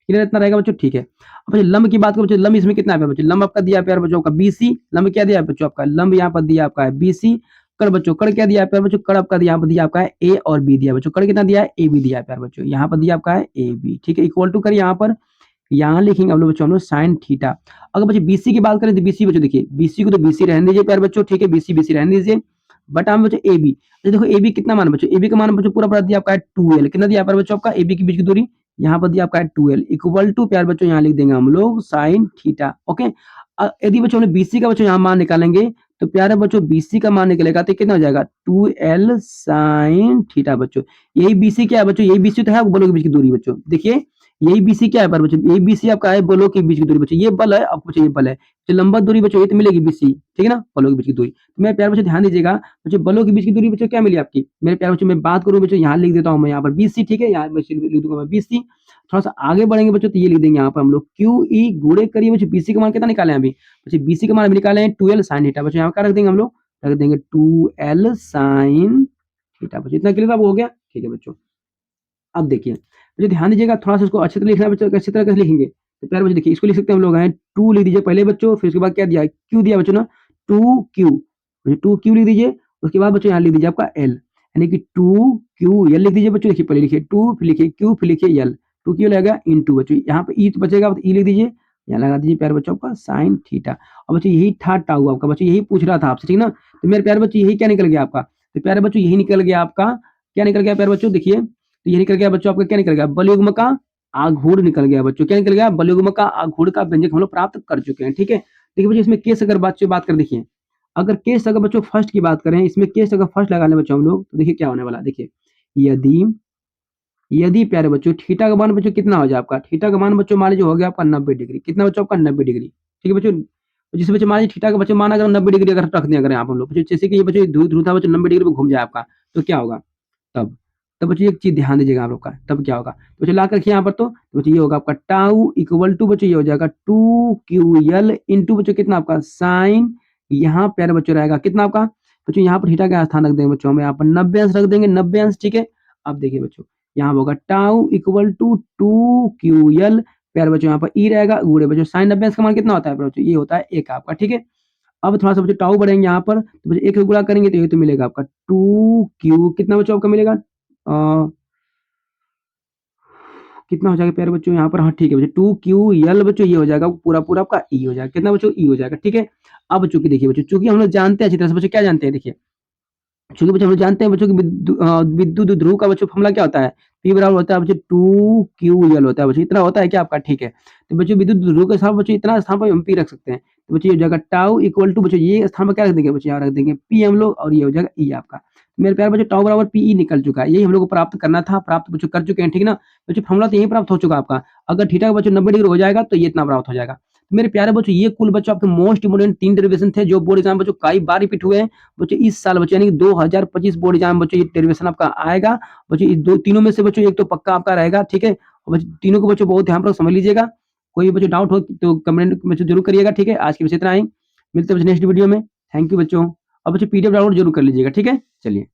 क्लियर इतना रहेगा बच्चों, ठीक है? अब बच्चों लंब की बात करें बच्चों, लंब इसमें कितना है बच्चों? लंब आपका दिया है प्यारे बच्चों का बीसी, लंब क्या दिया है बच्चों आपका? लंब यहाँ पर दिया आपका है बीसी। कर्ण बच्चों, कर्ण क्या दिया है प्यारे बच्चों? कर्ण आपका यहाँ पर दिया आपका है ए और बी दिया बच्चों। कर्ण कितना दिया है? ए बी दिया है प्यारे बच्चों, यहाँ पर दिया आपका है ए बी, ठीक है? इक्वल टू कर यहाँ पर, यहाँ लिखेंगे हम लोग बच्चों, हम लोग साइन थीटा। अगर बच्चों बीसी की बात करें तो बीसी बच्चों देखिए, बीसी को तो बीसी रहने दीजिए प्यारे बच्चों, ठीक है? बीसी बीसी रहने दीजिए। बट हम बच्चों ए बी, तो देखो ए बी कितना मान बच्चों? ए बी का मान बच्चों पूरा दिया आपका है 2l। कितना दिया प्यारे बच्चों आपका? ए बी के बीच की दूरी यहाँ पर दिया आपका है 2l, इक्वल टू प्यारे बच्चों यहाँ लिख देंगे हम लोग साइन थीटा, ओके? यदि बच्चों हमने बीसी का बच्चों यहाँ मान निकालेंगे तो प्यारे बच्चों बीसी का मान निकलेगा तो कितना हो जाएगा? 2l साइन थीटा बच्चों। यही बीसी क्या है बच्चों? यही बीसी तो है बलों के बीच की दूरी बच्चों। देखिए यही बीसी क्या है पर बच्चों? यही बीसी आपका है बलों के बीच की दूरी बच्चों। ये बल है, आपको बच्चों ये बल है, जो लंबा दूरी बच्चों ये तो मिलेगी बीसी, ठीक है ना? बलों के बीच की दूरी। तो मेरे प्यारे बच्चों ध्यान दीजिएगा बच्चों, बलों के बीच की दूरी बच्चों क्या मिली आपकी? मेरे प्यारे बच्चों मैं बात करूँ बच्चों, यहाँ लिख देता हूँ मैं यहाँ पर बीसी, ठीक है? यहाँ लिख दूंगा मैं बीसी। थोड़ा सा आगे बढ़ेंगे बच्चों तो ये लिख देंगे यहाँ पर हम लोग क्यू ई गुणे करिए बच्चों, बीसी का मान कितना निकाले हैं अभी बच्चों? बीसी का मान अभी निकाले हैं 2l साइन थीटा बच्चों। यहाँ क्या रख देंगे हम लोग? रख देंगे 2l साइन थीटा बच्चों। इतना क्लियर हो गया, ठीक है बच्चों? अब देखिए मुझे ध्यान दीजिएगा, थोड़ा सा इसको अच्छी तरह लिखना है बच्चों, अच्छी तरह कैसे लिखेंगे? तो प्यारे बच्चों देखिए इसको लिख सकते हैं हम लोग हैं, 2 लिख दीजिए पहले बच्चों, फिर उसके बाद क्या दिया? क्यू दिया बच्चों ना, 2q, 2q लिख दीजिए। उसके बाद बच्चों यहाँ लिख दीजिए आपका l, यानी कि 2ql लिख दीजिए बच्चों। देखिए पहले लिखिए 2, फिर लिखिए q, फिर लिखिए l, 2q लगेगा इनटू बच्चों, यहाँ पे ई तो बचेगा तो ई लिख दीजिए, यहाँ लगा दीजिए प्यारे बच्चों आपका साइन थीटा। अब बच्चों यही था टाउ आपका, बच्चों यही पूछ रहा था आपसे, ठीक ना। तो मेरे प्यारे बच्चों यही क्या निकल गया आपका, तो प्यारे बच्चों यही निकल गया आपका, क्या निकल गया प्यारे बच्चों, देखिए तो ये निकल गया बच्चों आपका, क्या निकल गया, बलयुग्म का आघूर्ण निकल गया बच्चों, क्या निकल गया, बलयुग्म का आघूर्ण का व्यंजक हम लोग प्राप्त कर चुके हैं, ठीक है। देखिए बच्चों इसमें केस अगर बात कर, देखिए अगर केस अगर बच्चों फर्स्ट की बात करें, इसमें केस अगर फर्स्ट लगा लें बच्चों हम लोग, तो देखिए क्या होने वाला है, देखिए यदि यदि प्यारे बच्चों थीटा का मान बच्चों कितना हो जाए आपका, थीटा का मान बच्चों मान लीजिए हो गया आपका 90 डिग्री, कितना बच्चों आपका 90 डिग्री, ठीक है बच्चों। जिस बच्चों मान लीजिए थीटा का बच्चों मान अगर 90 डिग्री अगर रख दें अगर आप हम लोग बच्चों, जैसे कि ये बच्चों ध्रुव था बच्चों 90 डिग्री पे घूम जाए आपका, तो क्या होगा तब, तब बच्चों एक चीज ध्यान दीजिएगा आप लोग का, तब क्या होगा, तो बच्चों ला कर रखिए यहाँ पर, तो बच्चों ये होगा आपका टाउ इक्वल टू बच्चों ये हो जाएगा 2 QL इंटू बच्चों कितना आपका साइन, यहाँ प्यारे बच्चों रहेगा कितना आपका, बच्चों यहाँ पर थीटा का स्थान रख देंगे बच्चों, हम यहाँ पर 90 अंश रख देंगे, 90 अंश, ठीक है। अब देखिए बच्चों यहाँ होगा टाउ इक्वल टू 2 QL, प्यारे बच्चों यहाँ पर ई रहेगा, गुड़े बच्चों साइन 90 अंश का मान कितना होता है बच्चों, ये होता है 1 आपका, ठीक है। अब थोड़ा सा बच्चों टाउ बढ़ेंगे यहाँ पर, तो बच्चों 1 गुणा करेंगे तो ये तो मिलेगा आपका 2Q, कितना बच्चों आपका मिलेगा, कितना हो जाएगा प्यारे बच्चों यहाँ पर, हाँ ठीक है बच्चों 2QL बच्चों ये हो जाएगा पूरा पूरा आपका ई हो जाएगा, कितना बच्चों ई हो जाएगा, ठीक है। अब चूंकि देखिए बच्चों, चूंकि हम लोग जानते हैं अच्छी तरह से बच्चों, क्या जानते हैं देखिए, चूंकि बच्चों हम लोग जानते हैं बच्चों की विद्युत ध्रुव का बच्चों फॉर्मूला क्या होता है, P बराबर होता है बच्चों 2QL होता है बच्चों, इतना होता है क्या आपका, ठीक है। तो बच्चों विद्युत ध्रुव के साथ बच्चों इतना स्थान पर हम P रख सकते हैं, तो बच्चों ये हो जाएगा टाउ इक्वल टू बच्चों ये स्थान पर क्या रख देंगे बच्चों, यहाँ रख देंगे P हम लोग, और ये हो जाएगा E आपका। मेरे प्यारे बच्चों टाउ बराबर PE निकल चुका है, यही हम लोग को प्राप्त करना था, प्राप्त बच्चों कर चुके हैं, ठीक ना। बच्चों फॉर्मूला तो यही प्राप्त हो चुका आपका, अगर थीटा का बच्चों 90 डिग्री हो जाएगा तो ये इतना प्राप्त हो जाएगा। मेरे प्यारे बच्चों ये कुल बच्चों आपके मोस्ट इंपोर्टेंट 3 डेरिवेशन थे जो बोर्ड एग्जाम बच्चों कई बार रिपीट हुए हैं बच्चों इस साल बच्चों, यानी कि 2025 बोर्ड एग्जाम बच्चों ये डेरिवेशन आपका आएगा बच्चों, इस दो तीनों में से बच्चों एक तो पक्का आपका रहेगा, ठीक है। और बच्चों तीनों को बच्चों बहुत ध्यान रख समझ लीजिएगा, कोई बच्चों डाउट हो तो कमेंट में जरूर करिएगा, ठीक है। आज के विषय इतना ही, मिलते हैं नेक्स्ट वीडियो में, थैंक यू बच्चों। और बच्चों PDF डाउनलोड जरूर कर लीजिएगा, ठीक है, चलिए।